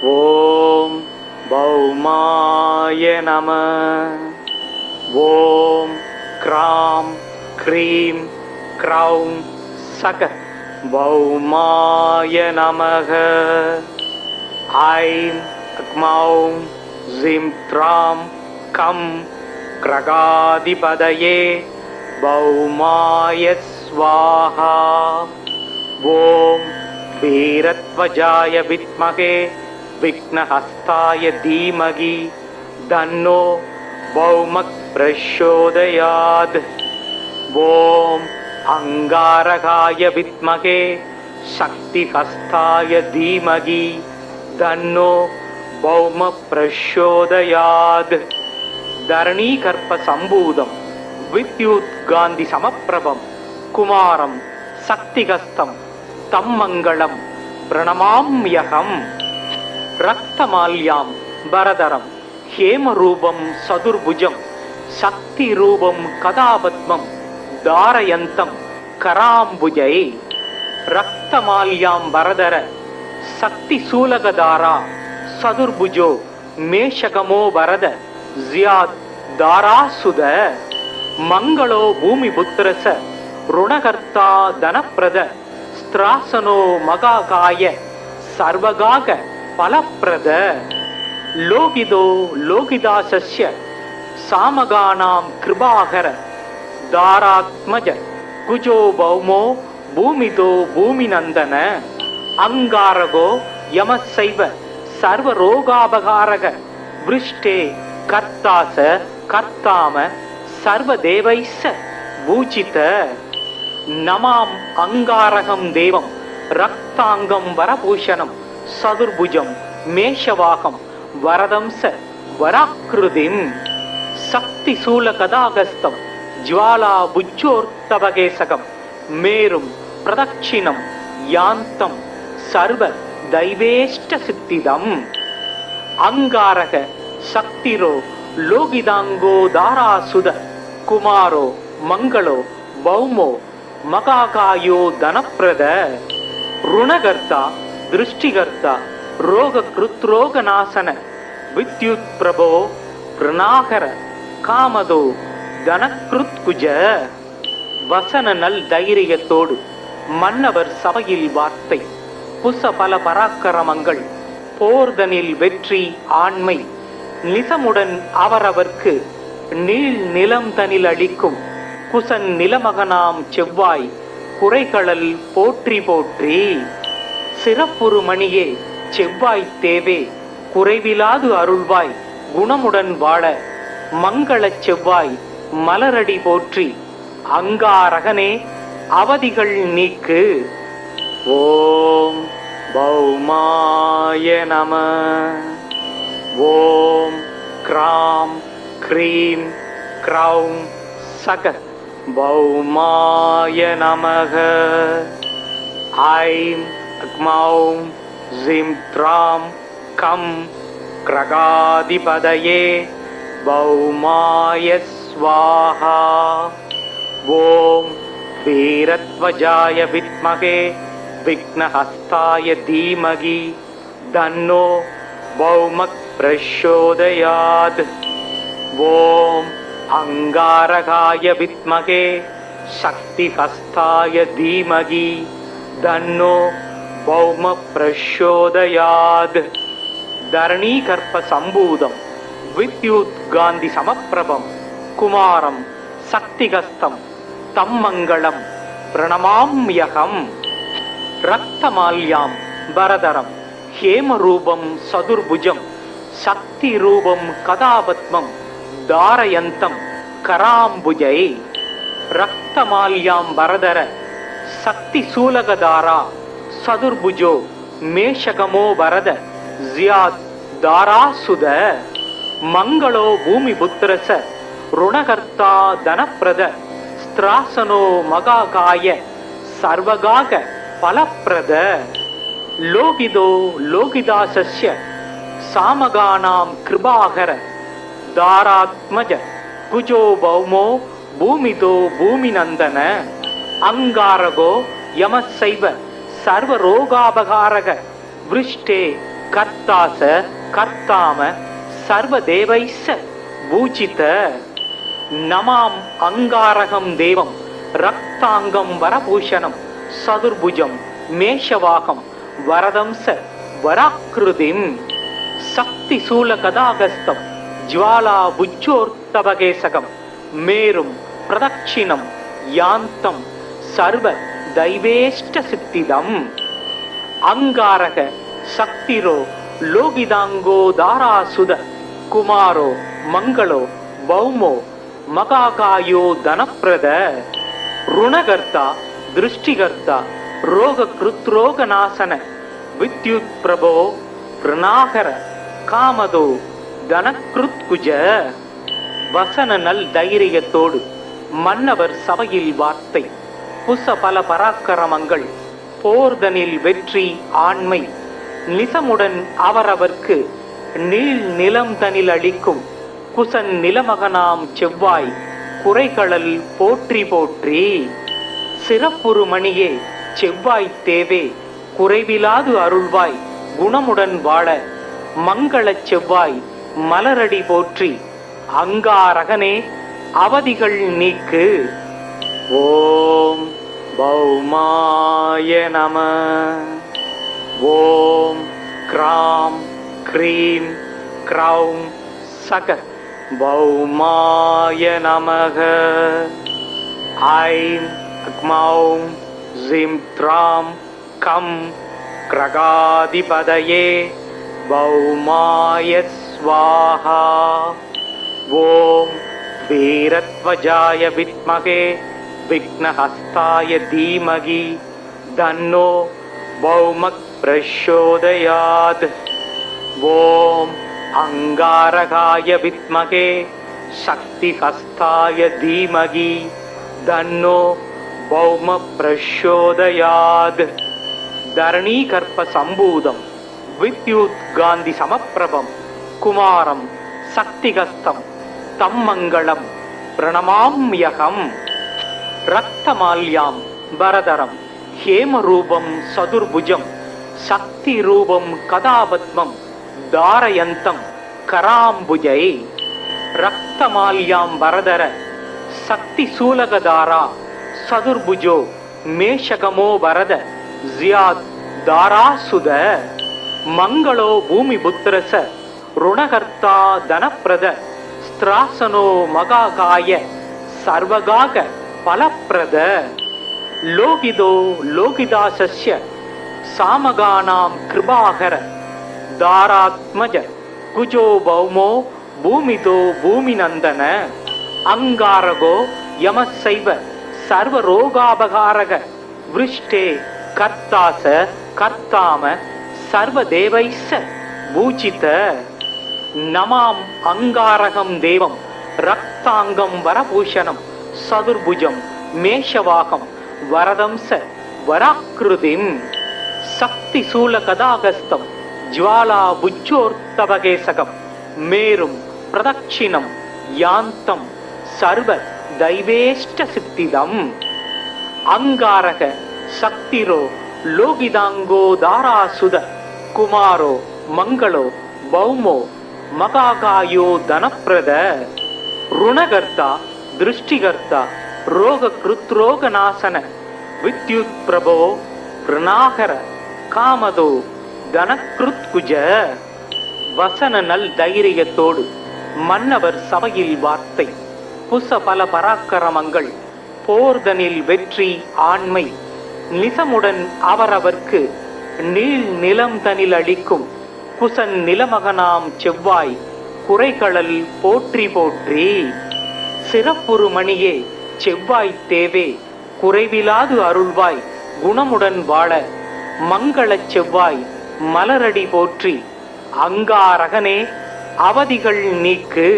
ஓம் பௌமாய நம. ஓம் gram cream க்ரௌம் சக பௌமாய நமக. ஐம் க்மௌம் ஜிம் த்ராம் கம் கிரகாதிபதயே பௌமாய ஸ்வாஹா. ஓம் வீரத்வஜாய வித்மகே விக்னஹஸ்தாய தீமகி தன்னோ பௌமக் பிரச்சோதயாத். ஓம் அங்காரகாய வித்மகே சக்திஹஸ்தாய தீமகி தன்னோ பௌம பிரச்சோதயாத். தரணீகர்ப்ப சம்பூதம் வித்யுத் காந்தி சமப்பிரபம் குமாரம் சக்திகஸ்தம் தம் மங்களம் பிரணமாம்யகம். ரக்தமால்யாம் பரதரம் ஹேமரூபம் சதுர்புஜம் சக்தி ரூபம் கதாபத்மம் தாரயந்தம் கராம்புஜை. ரக்தமால்யாம் பரதர சக்தி சூலகதாரா சதுர்புஜோ மேஷகமோ வரத ஜியாத் தாராசுத. மங்களோ பூமி புத்திரச ருணகர்த்தா தனப்பிரத ஸ்திராசனோ மகாகாய சர்வகாக பலப்பிரத. லோகிதோ லோகிதாசஸ்ய சாமகானாம் கிருபாகர தாராத்மஜ குஜோ பௌமோ பூமிதோ பூமிநந்தன. அங்காரகோ யமசைவ சர்வரோகாபகாரக விருஷ்டே கர்த்தாச கர்த்தாம சர்வதேவைஸ்ஸ பூஜித. நமாம் அங்காரகம் தேவம் ரக்தாங்கம் வரபூஷணம் சதுர்புஜம் மேஷவாகம் வரதம்ச வராக்ருதிம். சக்தி சூல கதாகஸ்தம் ஜ்வாலா புஜ்ஜோர்த்தபகேசகம் மேரும் பிரதட்சிணம் யாந்தம் சர்வ தைவேஷ்ட சித்திதம். அங்காரக சக்திரோ லோகிதாங்கோ தாராசுத குமாரோ மங்களோ பௌமோ மகாகாயோ தனப்பிரத. ருணகர்த்தா திருஷ்டிகர்த்தா ரோக கிருத்ரோகநாசன வித்யுத் பிரபோ பிரணாகர காமதோ தனக்ருத்குஜ. வசன நல் தைரியத்தோடு மன்னவர் சபையில் வார்த்தை புச பல பராக்கிரமங்கள் போர்தனில் வெற்றி ஆண்மை நிசமுடன் அவரவர்க்கு நீள் நிலம் தனில் அளிக்கும் குசன் நிலமகனாம் செவ்வாய் குறைகளல் போற்றி போற்றி. சிறப்புறு மணியே செவ்வாய் தேவே குறைவிலாது அருள்வாய் குணமுடன் வாழ மங்களச் செவ்வாய் மலரடி போற்றி. அங்காரகனே அவதிகள் நீக்கு. ஓம் பௌமாய நம. ஓம் க்ராம் க்ரீம் க்ரௌம் சக பௌமாய நமக. ஐம் க்மௌம் ஜிம் த்ராம் கம் கிரகாதிபதயே பௌமாய ஸ்வாஹா. ஓம் வீரத்வஜாய வித்மகே விக்னஹஸ்தாய தீமகி தன்னோ பௌமக் பிரச்சோதயாத். ஓம் அங்காரகாய வித்மகே சக்திஹஸ்தாய தீமகி தன்னோ பௌம பிரச்சோதயாத். தரணீகர்ப்ப சம்பூதம் வித்யுத் காந்தி சமப்பிரபம் குமாரம் சக்திகஸ்தம் தம் மங்களம் பிரணமாம்யகம். ரக்தமால்யாம் பரதரம் ஹேமரூபம் சதுர்புஜம் சக்தி ரூபம் கதாபத்மம் தாரயந்தம் கராம்புஜை. ரக்தமால்யாம் பரதர சக்தி சூலகதாரா சதுர்புஜோ மேஷகமோ வரத ஜியாத் தாராசுத. மங்களோ பூமி புத்திரச ருணகர்த்தா தனப்பிரத ஸ்திராசனோ மகாகாய சர்வகாக பலப்பிரத. லோகிதோ லோகிதாசஸ்ய சாமகானாம் கிருபாகர தாராத்மஜ குஜோ பௌமோ பூமிதோ பூமிநந்தன. அங்காரகோ யமசைவ சர்வரோகாபகாரக விருஷ்டே கர்த்தாச கர்த்தாம சர்வதேவைஸ்ஸ பூஜித. நமாம் அங்காரகம் தேவம் ரக்தாங்கம் வரபூஷணம் சதுர்புஜம் மேஷவாகம் வரதம்ச வராக்கிருதிம். சக்தி சூல கதாகஸ்தம் ஜ்வாலா புஜ்ஜோர்த்தபகேசகம் மேரும் பிரதட்சிணம் யாந்தம் சர்வ தைவேஷ்ட சித்திதம். அங்காரக சக்திரோ லோகிதாங்கோ தாராசுத குமாரோ மங்களோ பௌமோ மகாகாயோ தனப்பிரத. ருணகர்த்தா திருஷ்டிகர்த்தா ரோக கிருத்ரோகநாசன வித்யுத் பிரபோ பிரணாகர காமதோ தனக்ருத்குஜ. வசன நல் தைரியத்தோடு மன்னவர் சபையில் வார்த்தை. புச பல பராக்கிரமங்கள் போர்தனில் வெற்றி ஆண்மை. நிசமுடன் அவரவர்க்கு நீள் நிலம் தனில் அளிக்கும் குசன் நிலமகனாம் செவ்வாய் குறைகளல் போற்றி போற்றி. சிறப்புறு மணியே செவ்வாய் தேவே குறைவிலாது அருள்வாய் குணமுடன் வாழ மங்களச் செவ்வாய் மலரடி போற்றி. அங்காரகனே அவதிகள் நீக்கு. ஓம் பௌமாய நம. ஓம் கிராம் க்ரீம் க்ரௌம் சக பௌமாய நமக. ஐம் க்மௌம் ஜிம் த்ராம் கம் கிரகாதிபதயே பௌமாய ஸ்வாஹா. ஓம் வீரத்வஜாய வித்மகே விக்னஹஸ்தாய தீமகி தன்னோ பௌமக் பிரச்சோதயாத். ஓம் அங்காரகாய வித்மகே சக்திஹஸ்தாய தீமகி தன்னோ பௌம பிரச்சோதயாத். தரணீகர்ப்ப சம்பூதம் வித்யுத் காந்தி சமப்பிரபம் குமாரம் சக்திகஸ்தம் தம் மங்களம் பிரணமாம்யகம். ரக்தமால்யாம் பரதரம் ஹேமரூபம் சதுர்புஜம் சக்தி ரூபம் கதாபத்மம் தாரயந்தம் கராம்புஜை. ரக்தமால்யாம் பரதர சக்தி சூலகதாரா சதுர்புஜோ மேஷகமோ வரத ஜியாத் தாராசுத. மங்களோ பூமி புத்திரச ருணகர்த்தா தனப்பிரத ஸ்திராசனோ மகாகாய சர்வகாக பலப்பிரத. லோகிதோ லோகிதாசஸ்ய சாமகானாம் கிருபாகர தாராத்மஜ குஜோ பௌமோ பூமிதோ பூமிநந்தன. அங்காரகோ யமசைவ சர்வரோகாபகாரக விருஷ்டே கர்த்தாச கர்த்தாம சர்வதேவைஸ்ஸ பூஜித. நமாம் அங்காரகம் தேவம் ரக்தாங்கம் வரபூஷணம் சதுர்புஜம் மேஷவாகம் வரதம்ச வராக்கிருதிம். சக்தி சூல கதாகஸ்தம் ஜ்வாலா புஜ்ஜோர்த்தபகேசகம் மேரும் பிரதட்சிணம் யாந்தம் சர்வ தைவேஷ்ட சித்திதம். அங்காரக சக்திரோ லோகிதாங்கோ தாராசுத குமாரோ மங்களோ பௌமோ மகாகாயோ தனப்பிரத. ருணகர்த்தா திருஷ்டிகர்த்தா ரோக கிருத்ரோகநாசன வித்யுத் பிரபோ பிரணாகர காமதோ தனக்ருத்குஜ. வசன நல் தைரியத்தோடு மன்னவர் சபையில் வார்த்தை. புச பல பராக்கிரமங்கள் போர்தனில் வெற்றி ஆண்மை. நிசமுடன் அவரவர்க்கு நீள் நிலம் தனில் அளிக்கும் குசன் நிலமகனாம் செவ்வாய் குறைகளல் போற்றி போற்றி. சிறப்புறு மணியே செவ்வாய் தேவே குறைவிலாது அருள்வாய் குணமுடன் வாழ மங்களச் செவ்வாய் மலரடி போற்றி. அங்காரகனே அவதிகள் நீக்கு.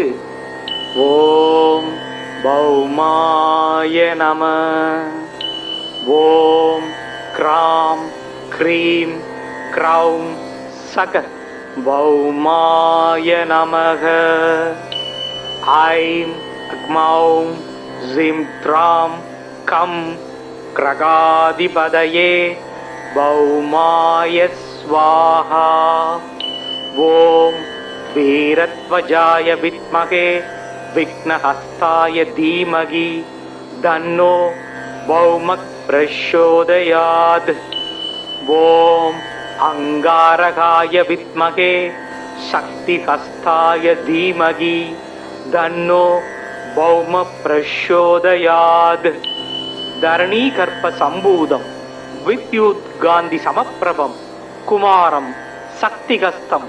ஓம் பௌமாய நம. ஓம் கிராம் க்ரீம் க்ரௌம் சக பௌமாய நமக. ஐம் க்மௌம் ஜிம் த்ராம் கம் கிரகாதிபதயே பௌமாய ஸ்வாஹா. ஓம் வீரத்வஜாய வித்மகே விக்னஹஸ்தாய தீமகி தன்னோ பௌமக் பிரச்சோதயாத். ஓம் அங்காரகாய வித்மகே சக்திஹஸ்தாய தீமகி தன்னோ பௌம பிரச்சோதயாத். தரணீகர்ப்ப சம்பூதம் வித்யுத் காந்தி சமப்பிரபம் குமாரம் சக்திகஸ்தம்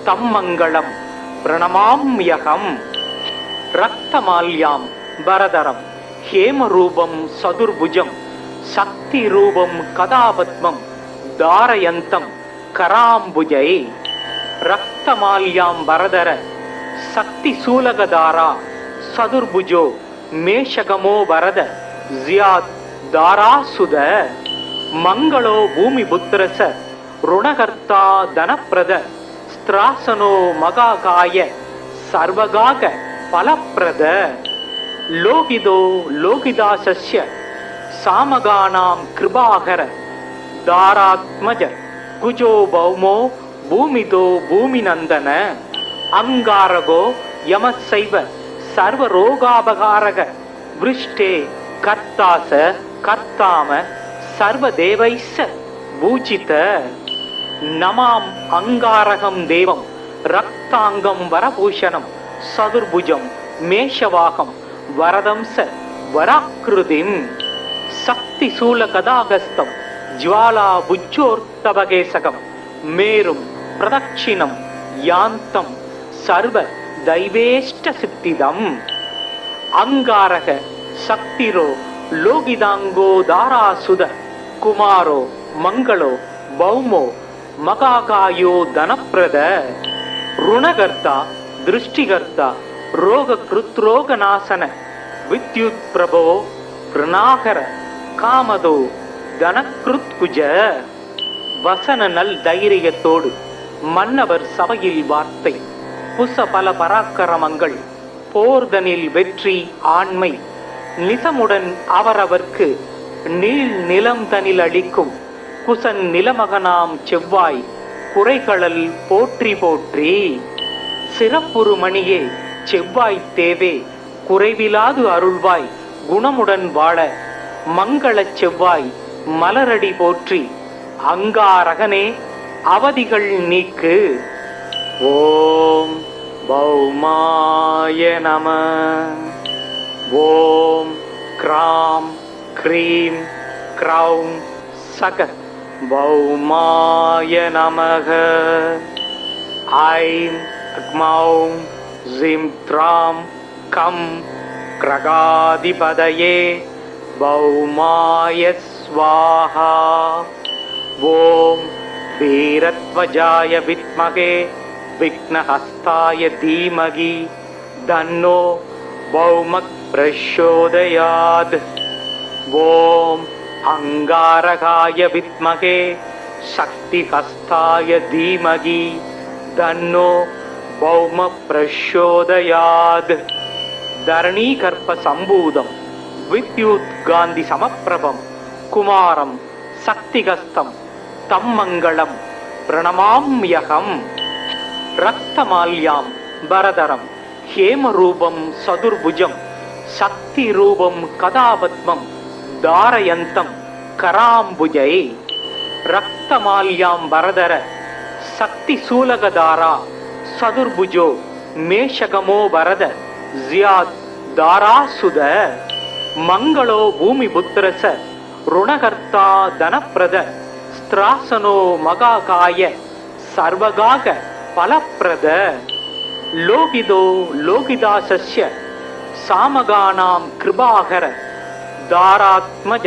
தம் மங்களம் பிரணமாம்யகம். ரக்தமால்யாம் பரதரம் ஹேமரூபம் சதுர்புஜம் சக்தி ரூபம் கதாபத்மம் தாரயந்தம் கராம்புஜை. ரக்தமால்யாம் பரதர சக்தி சூலகதாரா சதுர்புஜோ மேஷகமோ வரத ஜியாத் தாராசுத. மங்களோ பூமி புத்திரச ருணகர்த்தா தனப்பிரத ஸ்திராசனோ மகாகாய சர்வகாக பலப்பிரத. லோகிதோ லோகிதாசஸ்ய சாமகானாம் கிருபாகர தாராத்மஜ குஜோ பௌமோ பூமிதோ பூமிநந்தன. அங்காரகோ யமசைவ சர்வரோகாபகாரக விருஷ்டே கர்த்தாச கர்த்தாம சர்வதேவைஸ்ஸ பூஜித. நமாம் அங்காரகம் தேவம் ரக்தாங்கம் வரபூஷணம் சதுர்புஜம் மேஷவாகம் வரதம்ச வராக்கிருதிம். சக்தி சூல கதாகஸ்தம் ஜ்வாலா புஜ்ஜோர்த்தபகேசகம் மேரும் பிரதட்சிணம் யாந்தம் சர்வ தைவேஷ்ட சித்திதம். அங்காரக சக்திரோ லோகிதாங்கோ தாராசுத குமாரோ மங்களோ பௌமோ மகாகாயோ தனப்பிரத. ருணகர்த்தா திருஷ்டிகர்த்தா ரோக கிருத்ரோகநாசன வித்யுத் பிரபோ பிரணாகர காமதோ தனக்ருத்குஜ. வசன நல் தைரியத்தோடு மன்னவர் சபையில் வார்த்தை புச பல பராக்கிரமங்கள் போர்தனில் வெற்றி ஆண்மை நிசமுடன் அவரவர்க்கு நீள் நிலம் தனில் அளிக்கும் குசன் நிலமகனாம் செவ்வாய் குறைகளல் போற்றி போற்றி. சிறப்புறு மணியே செவ்வாய் தேவே குறைவிலாது அருள்வாய் குணமுடன் வாழ மங்களச் செவ்வாய் மலரடி போற்றி. அங்காரகனே அவதிகள் நீக்கு. ஓம் பௌமாய நம. ஓம் கிராம் க்ரீம் க்ரௌம் சக பௌமாய நமக. ஐம் க்மௌம் ஜிம் த்ராம் கம் கிரகாதிபதயே பௌமாய ஸ்வாஹா. ஓம் வீரத்வஜாய வித்மகே விக்னஹஸ்தாய தீமகி தன்னோ பௌமக் பிரச்சோதயாத். ஓம் அங்காரகாய வித்மகே சக்திஹஸ்தாய தீமகி தன்னோ பௌம பிரச்சோதயாத். தரணீகர்ப்ப சம்பூதம் வித்யுத் காந்தி சமப்பிரபம் குமாரம் சக்திகஸ்தம் தம் மங்களம் பிரணமாம்யகம். ரக்தமால்யாம் பரதரம் ஹேமரூபம் சதுர்புஜம் சக்தி ரூபம் கதாபத்மம் தாரயந்தம் கராம்புஜை. ரக்தமால்யாம் பரதர சக்தி சூலகதாரா சதுர்புஜோ மேஷகமோ வரத ஜியாத் தாராசுத. மங்களோ பூமி புத்திரச ருணகர்த்தா தனப்பிரத ஸ்திராசனோ மகாகாய சர்வகாக பலப்பிரத. லோகிதோ லோகிதாசஸ்ய சாமகானாம் கிருபாகர தாராத்மஜ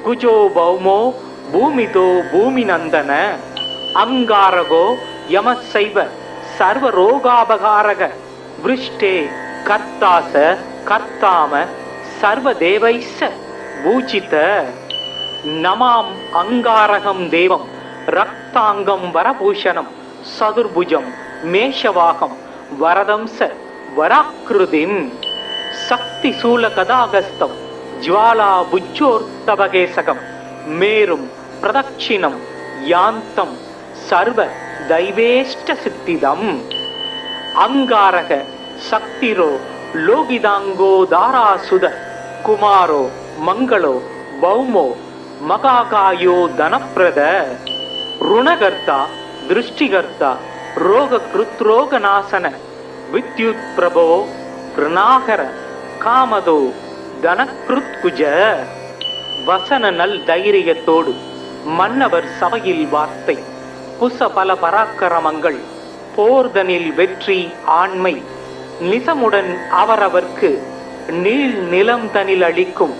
குஜோ பௌமோ பூமிதோ பூமிநந்தன. அங்காரகோ யமசைவ சர்வரோகாபகாரக விருஷ்டே கர்த்தாச கர்த்தாம சர்வதேவைஸ்ஸ பூஜித. நமாம் அங்காரகம் தேவம் ரக்தாங்கம் வரபூஷணம் சதுர்புஜம் மேஷவாகம் வரதம்ச வராக்கிருதிம். சக்தி சூல கதாகஸ்தம் ஜ்வாலா புஜ்ஜோர்த்தபகேசகம் மேரும் பிரதட்சிணம் யாந்தம் சர்வ दैवेष्ट सिद्धिदम् अंगारक शक्तिरो लोकिदांगो दारासुद कुमारो मंगलो भौमो मगाकायो धनप्रद ऋणकर्ता दृष्टिकर्ता रोगकृत्रोगनाशन विद्युत् प्रभो ऋणाकर कामदो धनकृत्कुज வசன நல் தைரியத்தோடு மன்னவர் சபையில் வார்த்தை புச பல பராக்கிரமங்கள் போர்தனில் வெற்றி ஆண்மை நிசமுடன் அவரவர்க்கு நீள் நிலம் தனில் அளிக்கும்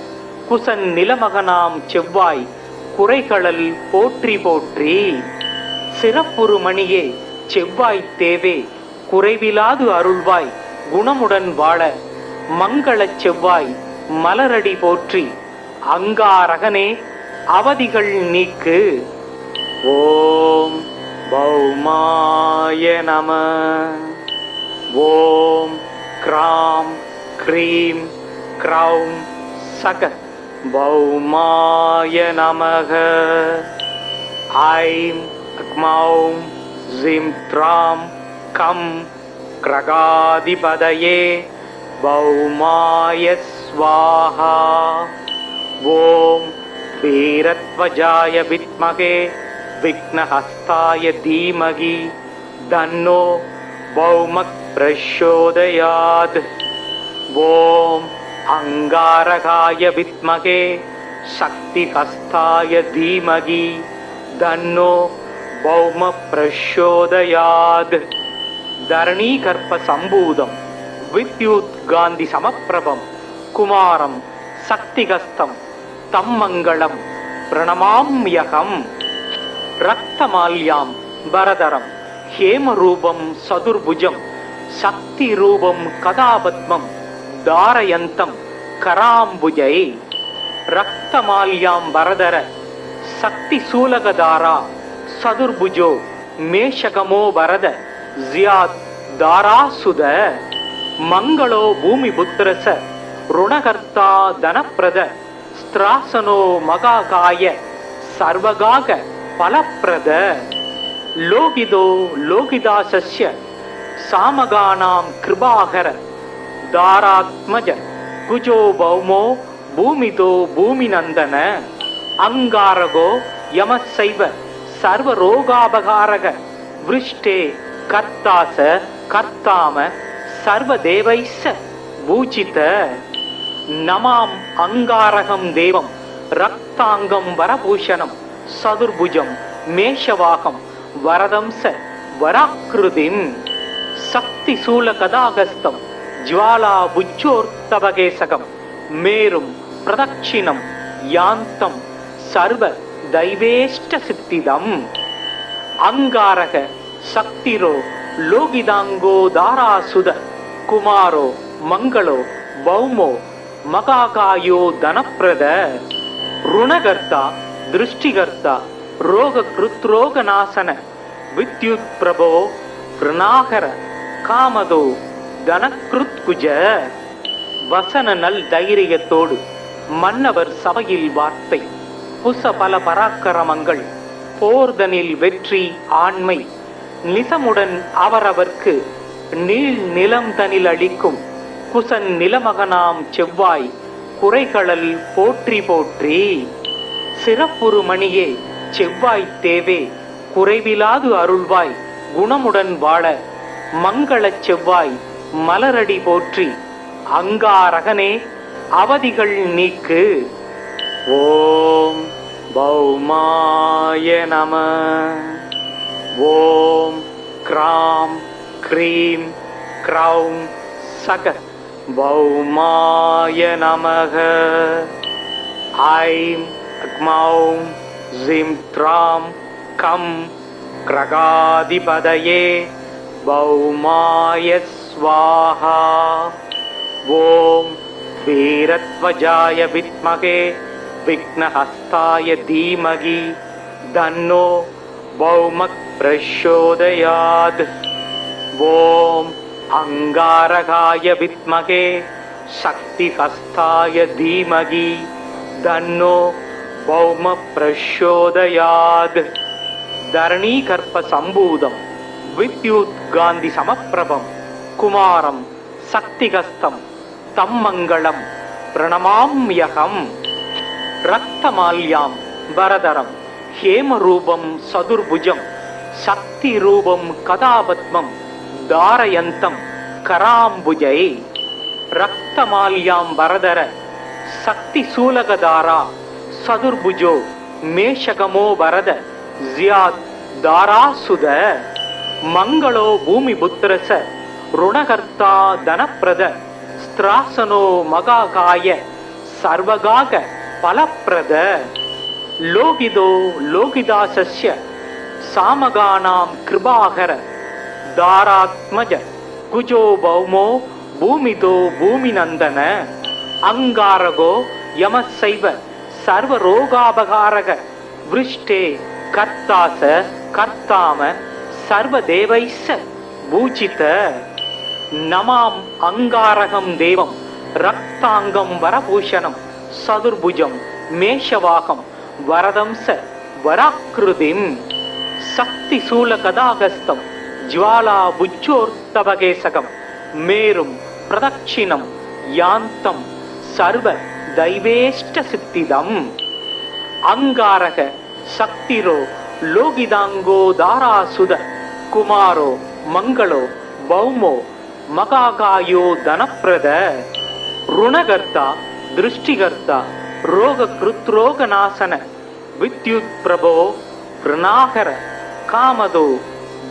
குசன் நிலமகனாம் செவ்வாய் குறைகளல் போற்றி போற்றி சிறப்புறு மணியே செவ்வாய் தேவே குறைவிலாது அருள்வாய் குணமுடன் வாழ மங்களச் செவ்வாய் மலரடி போற்றி அங்காரகனே அவதிகள் நீக்கு. ஓம் பௌமாய நம. ஓம் கிராம் க்ரீம் க்ரௌம் சக பௌமாய நமக. ஐம் க்மௌம் ஜிம் த்ராம் கம் கிரகாதிபதயே பௌமாய ஸ்வாஹா. ஓம் வீரத்வஜாய வித்மகே விக்னஹஸ்தாய தீமகி தன்னோ பௌமக் பிரச்சோதயாத். ஓம் அங்காரகாய வித்மகே சக்திஹஸ்தாய தீமகி தன்னோ பௌம பிரச்சோதயாத். தரணீகர்ப்ப சம்பூதம் வித்யுத் காந்தி சமப்பிரபம் குமாரம் சக்திகஸ்தம் தம்மங்களம் பிரணமாம்யகம். ரக்தமால்யாம் பரதரம் ஹேமரூபம் சதுர்புஜம் சக்தி ரூபம் கதாபத்மம் தாரயந்தம் கராம்புஜை. ரக்தமால்யாம் பரதர சக்தி சூலகதாரா சதுர்புஜோ மேஷகமோ பரத ஜியாத் தாராசுத. மங்களோ பூமி புத்திரச ருணகர்த்தா தனப்பிரத ஸ்திராசனோ மகாகாய சர்வகாக பலப்பிரத. லோகிதோ லோகிதாசஸ்ய சாமகானாம் கிருபாகர தாராத்மஜ குஜோ பௌமோ பூமிதோ பூமிநந்தன. அங்காரகோ யமசைவ சர்வரோகாபகாரக விருஷ்டே கர்த்தாச கர்த்தாம சர்வதேவைஸ்ஸ பூஜித. நமாம் அங்காரகம் தேவம் ரக்தாங்கம் வரபூஷணம் சதுர்புஜம் மேஷவாகம் வரதம்ச வராக்கிருதிம். சக்தி சூல கதாகஸ்தம் ஜ்வாலா புஜ்ஜோர்த்தபகேசகம் மேரும் பிரதட்சிணம் யாந்தம் சர்வ தைவேஷ்ட சித்திதம். அங்காரக சக்திரோ லோகிதாங்கோ தாராசுத குமாரோ மங்களோ பௌமோ மகாகாயோ தனப்பிரத ருணகர்த்தா திருஷ்டிகர்த்தா ரோககிருத்ரோகநாசன வித்யுத் பிரபோ ருணாகர காமதோ தனகிருத்குஜ. வசன நல் தைரியத்தோடு மன்னவர் சபையில் வார்த்தை புச பல பராக்கிரமங்கள் போர்தனில் வெற்றி ஆண்மை நிசமுடன் அவரவர்க்கு நீள் நிலம் தனில் அளிக்கும் குசன் நிலமகனாம் செவ்வாய் குறைகளல் போற்றி போற்றி. சிறப்புறு மணியே செவ்வாய் தேவே குறைவிலாது அருள்வாய் குணமுடன் வாழ மங்களச் செவ்வாய் மலரடி போற்றி அங்காரகனே அவதிகள் நீக்கு. ஓம் பௌமாய நம. ஓம் கிராம் க்ரீம் க்ரௌம் சக பௌமாய நமக. ஐம் க்மௌம் ஜிம் த்ராம் கம் கிரகாதிபதயே பௌமாய ஸ்வாஹா. ஓம் வீரத்வஜாய வித்மகே விக்னஹஸ்தாய தீமகி தன்னோ பௌமக் பிரச்சோதயாத். ஓம் அங்காரகாய வித்மகே சக்திஹஸ்தாய தீமகி தன்னோ பௌம பிரச்சோதயாத். தரணீகர்ப்ப சம்பூதம் வித்யுத் காந்தி சமப்பிரபம் குமாரம் சக்திகஸ்தம் தம் மங்களம் பிரணமாம்யகம் ரக்தமால்யாம் வரதரம் ஹேமரூபம் சதுர்புஜம் சக்தி ரூபம் கதாபத்மம் தாரயந்தம் கராம்புஜை ரக்தமால்யாம் வரதர சக்தி சூலகதாரா சதுர்புஜோ மேஷகமோ வரத ஜியாத் தாராசுத மங்களோ பூமி புத்திரச ருணகர்த்தா தனப்பிரத ஸ்திராசனோ மகாகாய சர்வகாக பலப்பிரத லோகிதோ லோகிதாசஸ்ய சாமகானாம் கிருபாகர தாராத்மஜ குஜோ பௌமோ பூமிதோ பூமிநந்தன அங்காரகோ யமசைவ சர்வரோகாபகாரக விருஷ்டே கர்த்தாச கர்த்தாம சர்வதேவைஸ்ஸ பூஜித நமாம் அங்காரகம் தேவம் ரக்தாங்கம் வரபூஷணம் சதுர்புஜம் மேஷவாகம் வரதம்ச வராக்கிருதிம் சக்தி சூல கதாகஸ்தம் ஜ்வாலா புஜ்ஜோர்த்தபகேசகம் மேரும் பிரதட்சிணம் யாந்தம் சர்வ தைவேஷ்ட சித்திதம் அங்காரக சக்திரோ லோகிதாங்கோ தாராசுத குமாரோ மங்களோ பௌமோ மகாகாயோ தனப்பிரத ருணகர்த்தா திருஷ்டிகர்த்தா ரோக கிருத்ரோகநாசன வித்யுத் பிரபோ பிரணாகர காமதோ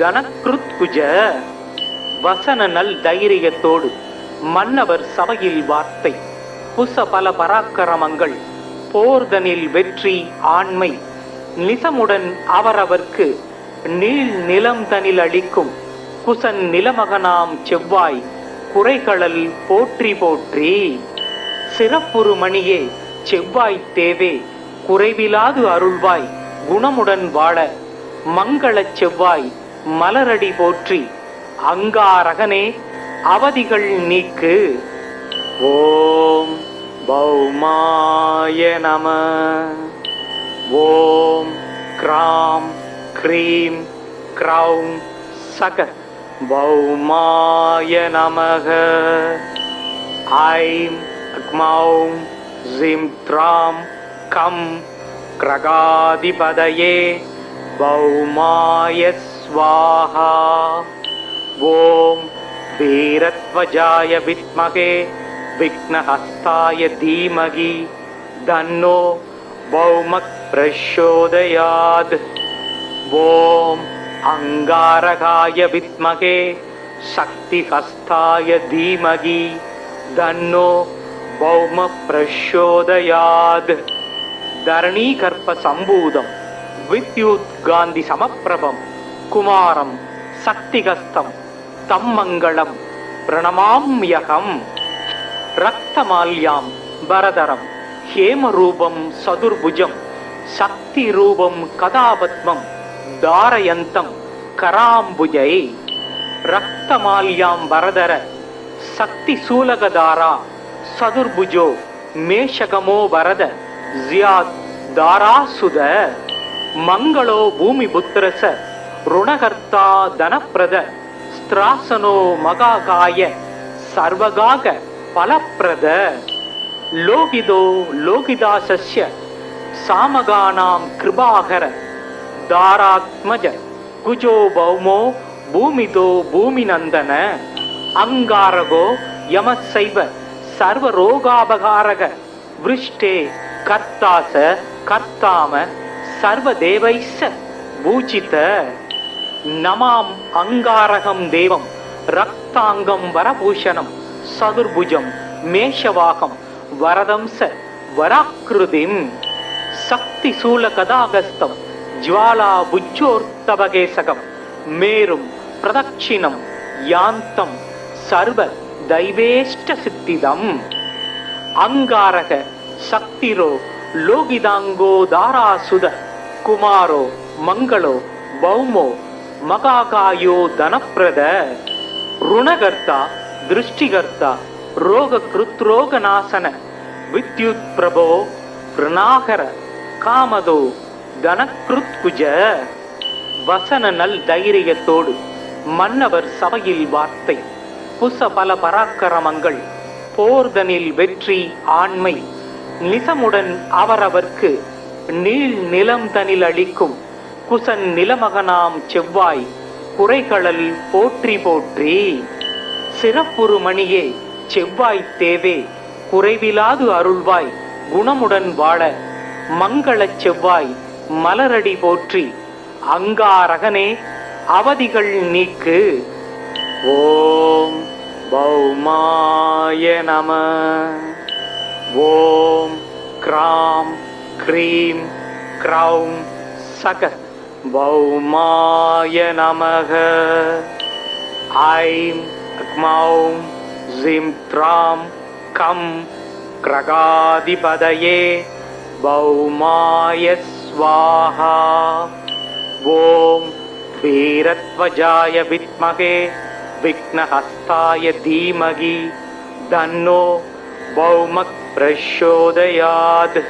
தனக்ருத்குஜ வசன நல் தைரியத்தோடு மன்னவர் சபையில் வார்த்தை புச பல பராக்கிரமங்கள் போர்தனில் வெற்றி ஆண்மை நிசமுடன் அவரவர்க்கு நீள் நிலம் தனில் அளிக்கும் குசன் நிலமகனாம் செவ்வாய் குறைகளல் போற்றி போற்றி சிறப்புறு மணியே செவ்வாய் தேவே குறைவிலாது அருள்வாய் குணமுடன் வாழ மங்களச் செவ்வாய் மலரடி போற்றி அங்காரகனே அவதிகள் நீக்கு. ஓம் பௌமாய நம. ஓம் கிராம் க்ரீம் க்ரௌம் சக பௌமாய நமக. ஐம் க்மௌம் ஜிம் த்ராம் கம் கிரகாதிபதயே பௌமாய ஸ்வாஹா. ஓம் வீரத்வஜாய வித்மகே விக்னஹஸ்தாய தீமகி தன்னோ பௌமக் பிரச்சோதயாத். ஓம் அங்காரகாய வித்மகே சக்திஹஸ்தாய தீமகி தன்னோ பௌம பிரச்சோதயாத். தரணீகர்ப்ப சம்பூதம் வித்யுத் காந்தி சமப்பிரபம் குமாரம் சக்திகஸ்தம் தம் மங்களம் பிரணமாம்யகம். ரக்தமால்யாம் வரதரம் ஹேமரூபம் சதுர்புஜம் சக்தி ரூபம் கதாபத்மம் தாரயந்தம் கராம்புஜை. ரக்தமால்யாம் வரதர சக்தி சூலகதாரா சதுர்புஜோ மேஷகமோ வரத ஜியாத் தாராசுத. மங்களோ பூமி புத்திரச ருணகர்த்தா தனப்பிரத ஸ்திராசனோ மகாகாய சர்வகாக பலப்பிரத. லோகிதோ லோகிதாசஸ்ய சாமகானாம் கிருபாகர தாராத்மஜ குஜோ பௌமோ பூமிதோ பூமிநந்தன. அங்காரகோ யமசைவ சர்வரோகாபகாரக விருஷ்டே கர்த்தாச கர்த்தாம சர்வதேவைஸ்ஸ பூஜித. நமாம் அங்காரகம் தேவம் ரக்தாங்கம் வரபூஷணம் சதுர்புஜம் மேஷவாகம் வரதம்ச வராக்கிருதிம். சக்தி சூல கதாகஸ்தம் ஜ்வாலா புஜ்ஜோர்த்தபகேசகம் மேரும் பிரதட்சிணம் யாந்தம் சர்வ தைவேஷ்ட சித்திதம். அங்காரக சக்திரோ லோகிதாங்கோ தாராசுத குமாரோ மங்களோ பௌமோ மகாகாயோ தனப்பிரத. ருணகர்த்தா திருஷ்டிகர்த்தா ரோக கிருத்ரோகநாசன வித்யுத் பிரபோ பிரணாகர காமதோ தனக்ருத்குஜ. வசன நல் தைரியத்தோடு மன்னவர் சபையில் வார்த்தை. புச பல பராக்கிரமங்கள் போர்தனில் வெற்றி ஆண்மை. நிசமுடன் அவரவர்க்கு நீள் நிலம் தனில் அளிக்கும் குசன் நிலமகனாம் செவ்வாய் குறைகளல் போற்றி போற்றி. சிறப்புறு மணியே செவ்வாய் தேவே குறைவிலாது அருள்வாய் குணமுடன் வாழ மங்களச் செவ்வாய் மலரடி போற்றி. அங்காரகனே அவதிகள் நீக்கு. ஓம் பௌமாய நம. ஓம் கிராம் க்ரீம் க்ரௌம் சக பௌமாய நமக. ஐம் க்மௌம் ஜிம் த்ராம் கம் கிரகாதிபதயே பௌமாய ஸ்வாஹா. ஓம் வீரத்வஜாய வித்மகே விக்னஹஸ்தாய தீமகி தன்னோ பௌமக் பிரச்சோதயாத்.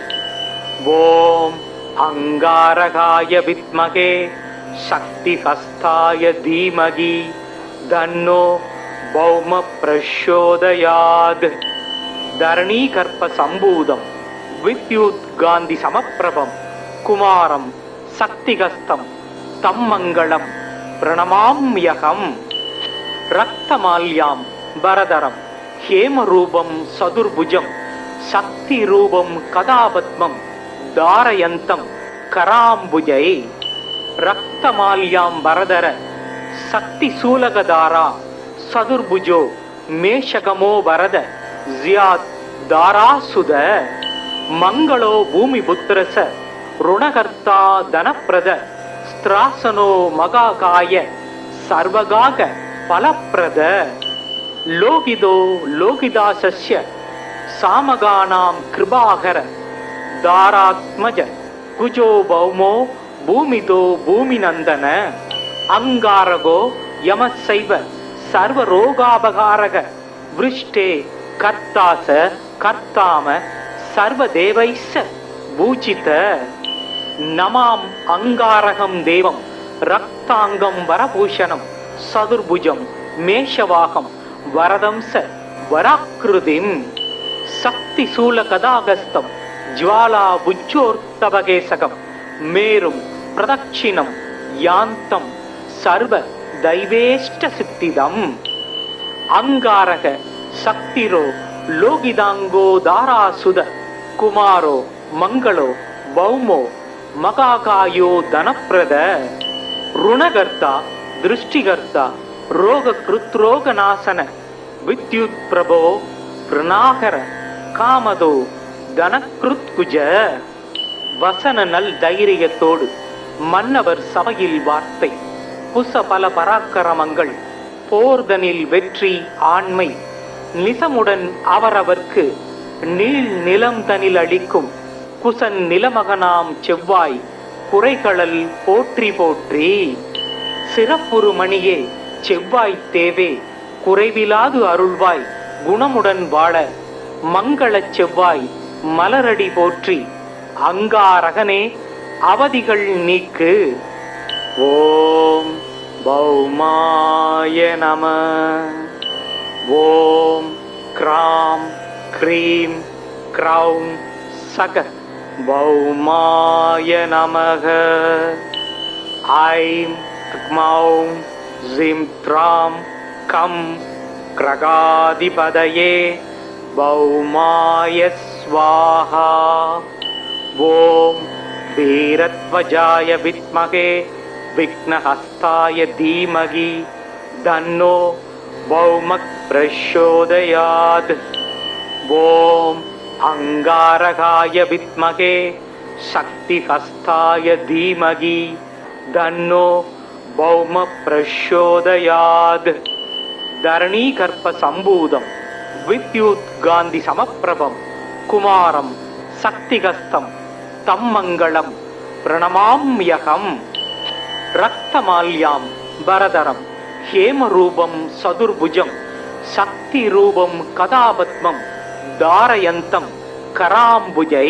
ஓம் அங்காரகாய வித்மகே சக்திஹஸ்தாய தீமகி தன்னோ பௌம பிரச்சோதயாத். தரணீகர்ப்ப சம்பூதம் வித்யுத் காந்தி சமப்பிரபம் குமாரம் சக்திகஸ்தம் தம் மங்களம் பிரணமாம்யகம். ரக்தமால்யாம் பரதரம் ஹேமரூபம் சதுர்புஜம் சக்தி ரூபம் கதாபத்மம் தாரயந்தம் கராம்புஜை. ரக்தமால்யாம் பரதர சக்தி சூலகதாரா சதுர்புஜோ மேஷகமோ வரத ஜியாத் தாராசுத. மங்களோ பூமி புத்திரச ருணகர்த்தா தனப்பிரத ஸ்திராசனோ மகாகாய சர்வகாக பலப்பிரத. லோகிதோ லோகிதாசஸ்ய சாமகானாம் கிருபாகர தாராத்மஜ குஜோ பௌமோ பூமிதோ பூமிநந்தன. அங்காரகோ யமசைவ சர்வரோகாபகாரக விருஷ்டே கர்த்தாச கர்த்தாம சர்வதேவைஸ்ஸ பூஜித. நமாம் அங்காரகம் தேவம் ரக்தாங்கம் வரபூஷணம் சதுர்புஜம் மேஷவாகம் வரதம்ச வராக்கிருதிம். சக்தி சூல கதாகஸ்தம் ஜ்வாலா புஜ்ஜோர்த்தபகேசகம் மேரும் பிரதட்சிணம் யாந்தம் சர்வ தைவேஷ்ட சித்திதம். அங்காரக சக்திரோ லோகிதாங்கோ தாராசுத குமாரோ மங்களோ பௌமோ மகாகாயோ தனப்பிரத. ருணகர்த்தா திருஷ்டிகர்த்தா ரோக கிருத்ரோகநாசன வித்யுத் பிரபோ பிரணாகர காமதோ தனக்ருத்குஜ. வசன நல் தைரியத்தோடு மன்னவர் சபையில் வார்த்தை. புச பல பராக்கிரமங்கள் போர்தனில் வெற்றி ஆண்மை. நிசமுடன் அவரவர்க்கு நீள் நிலம் தனில் அளிக்கும் குசன் நிலமகனாம் செவ்வாய் குறைகளல் போற்றி போற்றி. சிறப்புறு மணியே செவ்வாய் தேவே குறைவிலாது அருள்வாய் குணமுடன் வாழ மங்களச் செவ்வாய் மலரடி போற்றி. அங்காரகனே அவதிகள் நீக்கு. ஓம் பௌமாய நம. ஓம் கிராம் க்ரீம் க்ரௌம் சக பௌமாய நமக. ஐம் க்மௌம் ஜிம் த்ராம் கம் கிரகாதிபதயே பௌமாய ஸ்வாஹா. ஓம் வீரத்வஜாய வித்மகே விக்னஹஸ்தாய தீமகி தன்னோ பௌமக் பிரச்சோதயாத். ஓம் அங்காரகாய வித்மகே சக்திஹஸ்தாய தீமகி தன்னோ பௌம பிரச்சோதயாத். தரணீகர்ப்ப சம்பூதம் வித்யுத் காந்தி சமப்பிரபம் குமாரம் சக்திகஸ்தம் தம் மங்களம் பிரணமாம்யகம். ரக்தமால்யாம் பரதரம் ஹேமரூபம் சதுர்புஜம் சக்தி ரூபம் கதாபத்மம் தாரயந்தம் கராம்புஜை.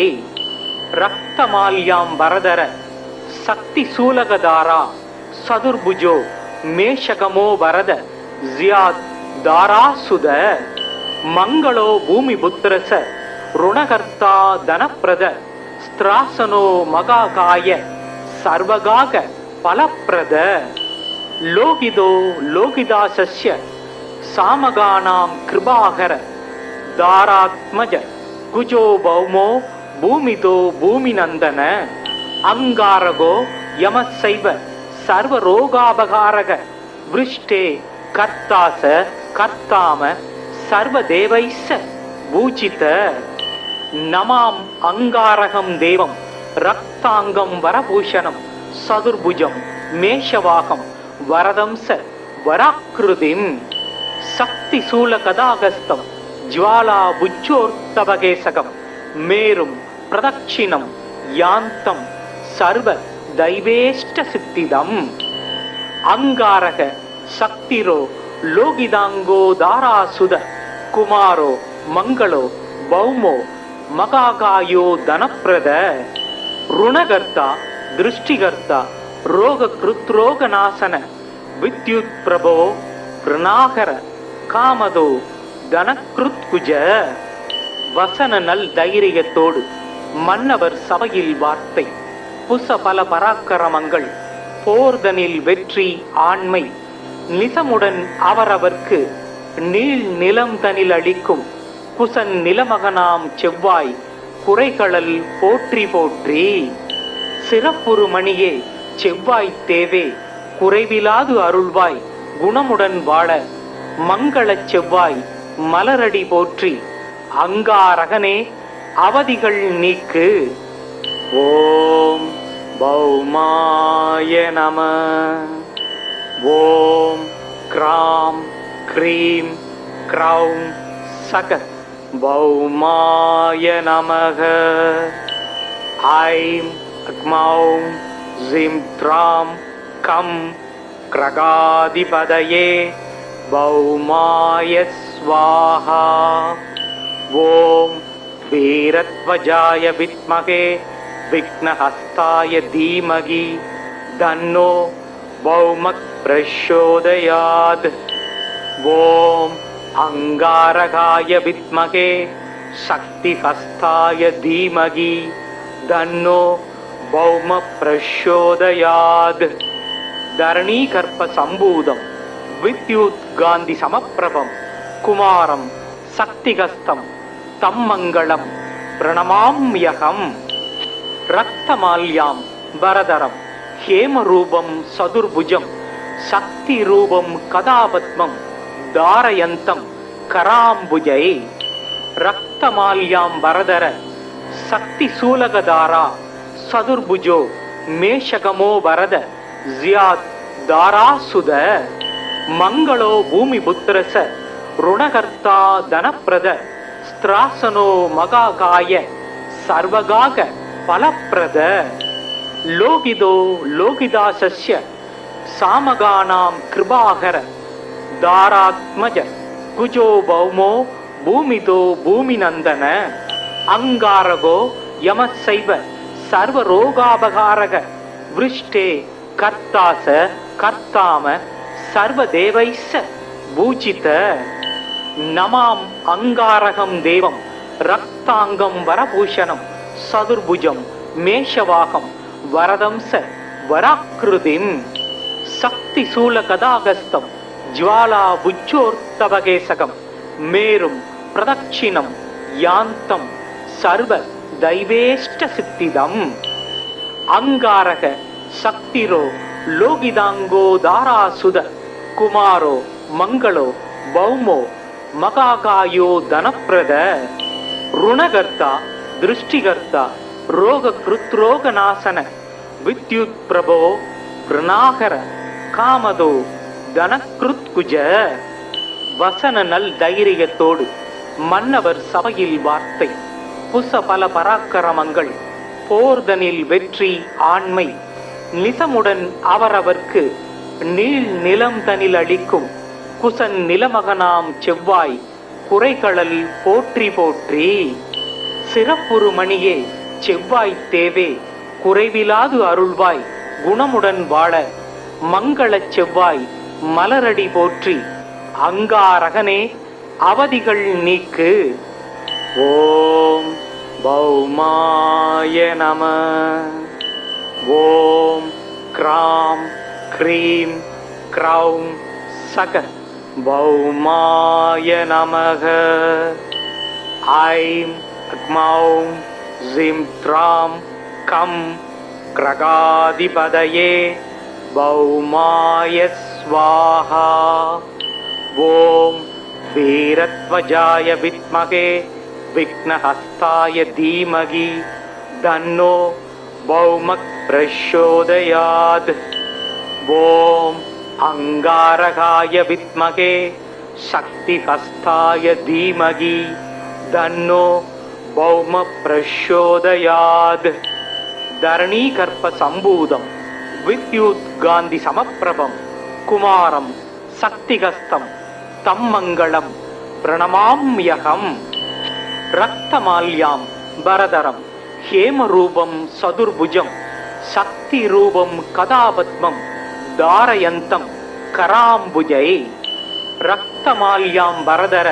ரக்தமால்யாம் பரதர சக்தி சூலகதாரா சதுர்புஜோ மேஷகமோ வரத ஜியாத் தாராசுத மங்களோ பூமி புத்திரச ருணகர்த்தா தனப்பிரத ஸ்திராசனோ மகாகாய சர்வகாக பலப்பிரத லோகிதோ லோகிதாசஸ்ய சாமகானாம் கிருபாகர தாராத்மஜ குஜோ பௌமோ பூமிதோ பூமிநந்தன அங்காரகோ யமசைவ சர்வரோகாபகாரக விருஷ்டே கர்த்தாச கர்த்தாம சர்வதேவைஸ்ஸ பூஜித நமாம் அங்காரகம் தேவம் ரக்தாங்கம் வரபூஷணம் சதுர்புஜம் மேஷவாகம் வரதம்ச வராக்கிருதிம் சக்தி சூல கதாகஸ்தம் ஜுவாலா புச்சோர்த்தபகேசகம் மேரும் பிரதட்சிணம் யாந்தம் சர்வ தைவேஷ்ட சித்திதம் அங்காரக சக்திரோ லோகிதாங்கோ தாராசுத குமாரோ மங்களோ பௌமோ மகாகாயோ தனப்பிரத ருணகர்த்தா திருஷ்டிகர்த்தா ரோக கிருத்ரோகநாசன வித்யுத் பிரபோ பிரணாகர காமதோ தனக்ருத்குஜ வசன நல் தைரியத்தோடு மன்னவர் சபையில் வார்த்தை புச பல பராக்கிரமங்கள் போர்தனில் வெற்றி ஆண்மை நிசமுடன் அவரவர்க்கு நீள் நிலம் தனில் அளிக்கும் குசன் நிலமகனாம் செவ்வாய் குறைகளல் போற்றி போற்றி சிறப்புறு மணியே செவ்வாய் தேவே குறைவிலாது அருள்வாய் குணமுடன் வாழ மங்களச் செவ்வாய் மலரடி போற்றி அங்காரகனே அவதிகள் நீக்கு. ஓம் பௌமாய நம. ஓம் கிராம் க்ரீம் க்ரௌம் சக பௌமாய நமக. ஐம் க்மௌம் ஜிம் த்ராம் கம் கிரகாதிபதயே பௌமாய ஸ்வாஹா. ஓம் வீரத்வஜாய வித்மகே விக்னஹஸ்தாய தீமகி தன்னோ பௌமக் பிரச்சோதயாத். ஓம் அங்காரகாய வித்மகே சக்திஹஸ்தாய தீமகி தன்னோ பௌம பிரச்சோதயாத். தரணீகர்ப்ப சம்பூதம் வித்யுத் காந்தி சமப்பிரபம் குமாரம் சக்திகஸ்தம் தம் மங்களம் பிரணமாம்யகம். ரக்தமால்யாம் வரதரம் ஹேமரூபம் சதுர்புஜம் சக்தி ரூபம் கதாபத்மம் தாரயந்தம் கராம்புஜை. ரக்தமால்யாம் வரதர சக்தி சூலகதாரா சதுர்புஜோ மேஷகமோ வரத ஜியாத் தாராசுத. மங்களோ பூமி புத்திரச ருணகர்த்தா தனப்பிரத ஸ்திராசனோ மகாகாய சர்வகாக பலப்பிரத. லோகிதோ லோகிதாசஸ்ய சாமகானாம் கிருபாகர தாராத்மஜ குஜோ பௌமோ பூமிதோ பூமிநந்தன. அங்காரகோ யமசைவ சர்வரோகாபகாரக விருஷ்டே கர்த்தாச கர்த்தாம சர்வதேவைஸ்ஸ பூஜித. நமாம் அங்காரகம் தேவம் ரக்தாங்கம் வரபூஷணம் சதுர்புஜம் மேஷவாகம் வரதம்ச வராக்கிருதிம். சக்தி சூல கதாகஸ்தம் ஜுவாலா புச்சோர்த்தபகேசகம் மேரும் பிரதட்சிணம் யாந்தம் சர்வ தைவேஷ்ட சித்திதம். அங்காரக சக்திரோ லோகிதாங்கோ தாராசுத குமாரோ மங்களோ பௌமோ மகாகாயோ தனப்பிரத. ருணகர்த்தா திருஷ்டிகர்த்தா ரோக கிருத்ரோகநாசன வித்யுத் பிரபோ பிரணாகர காமதோ தனக்ருத்குஜ. வசன நல் தைரியத்தோடு மன்னவர் சபையில் வார்த்தை புச பல பராக்கிரமங்கள் போர்தனில் வெற்றி ஆண்மை நிசமுடன் அவரவர்க்கு நீள் நிலம் தனில் அளிக்கும் குசன் நிலமகனாம் செவ்வாய் குறைகளல் போற்றி போற்றி. சிறப்புறு மணியே செவ்வாய் தேவே குறைவிலாது அருள்வாய் குணமுடன் வாழ மங்களச் செவ்வாய் மலரடி போற்றி அங்காரகனே அவதிகள் நீக்கு. ஓம் பௌமாய நம. ஓம் க்ராம் க்ரீம் க்ரௌம் சக பௌமாய நமக. ஐம் க்மௌம் ஜிம் த்ராம் கம் கிரகாதிபதயே பௌமாய ஸ்வாஹா. ஓம் வீரத்வஜாய வித்மகே விக்னஹஸ்தாய தீமகி தன்னோ பௌமக் பிரச்சோதயாத். ஓம் அங்காரகாய வித்மகே சக்திஹஸ்தாய தீமகி தன்னோ பௌம பிரச்சோதயாத். தரணீகர்ப்ப சம்பூதம் வித்யுத் காந்தி சமப்பிரபம் குமாரம் சக்திகஸ்தம் தம் மங்களம் பிரணமாம்யகம். ரக்தமால்யாம் பரதரம் ஹேமரூபம் சதுர்புஜம் சக்தி ரூபம் கதாபத்மம் தாரயந்தம் கராம்புஜை. ரக்தமால்யாம் பரதர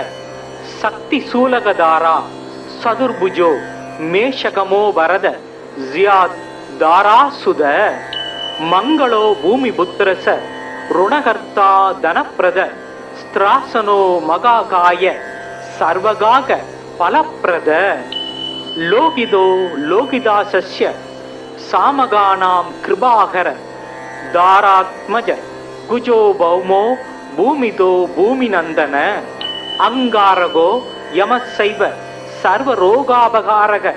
சக்தி சூலகதாரா சதுர்புஜோ மேஷகமோ வரத ஜியாத் தாராசுத. மங்களோ பூமி புத்திரச ருணகர்த்தா தனப்பிரத ஸ்திராசனோ மகாகாய சர்வகாக பலப்பிரத. லோகிதோ லோகிதாசஸ்ய சாமகானாம் கிருபாகர தாராத்மஜ குஜோ பௌமோ பூமிதோ பூமிநந்தன. அங்காரகோ யமசைவ சர்வரோகாபகாரக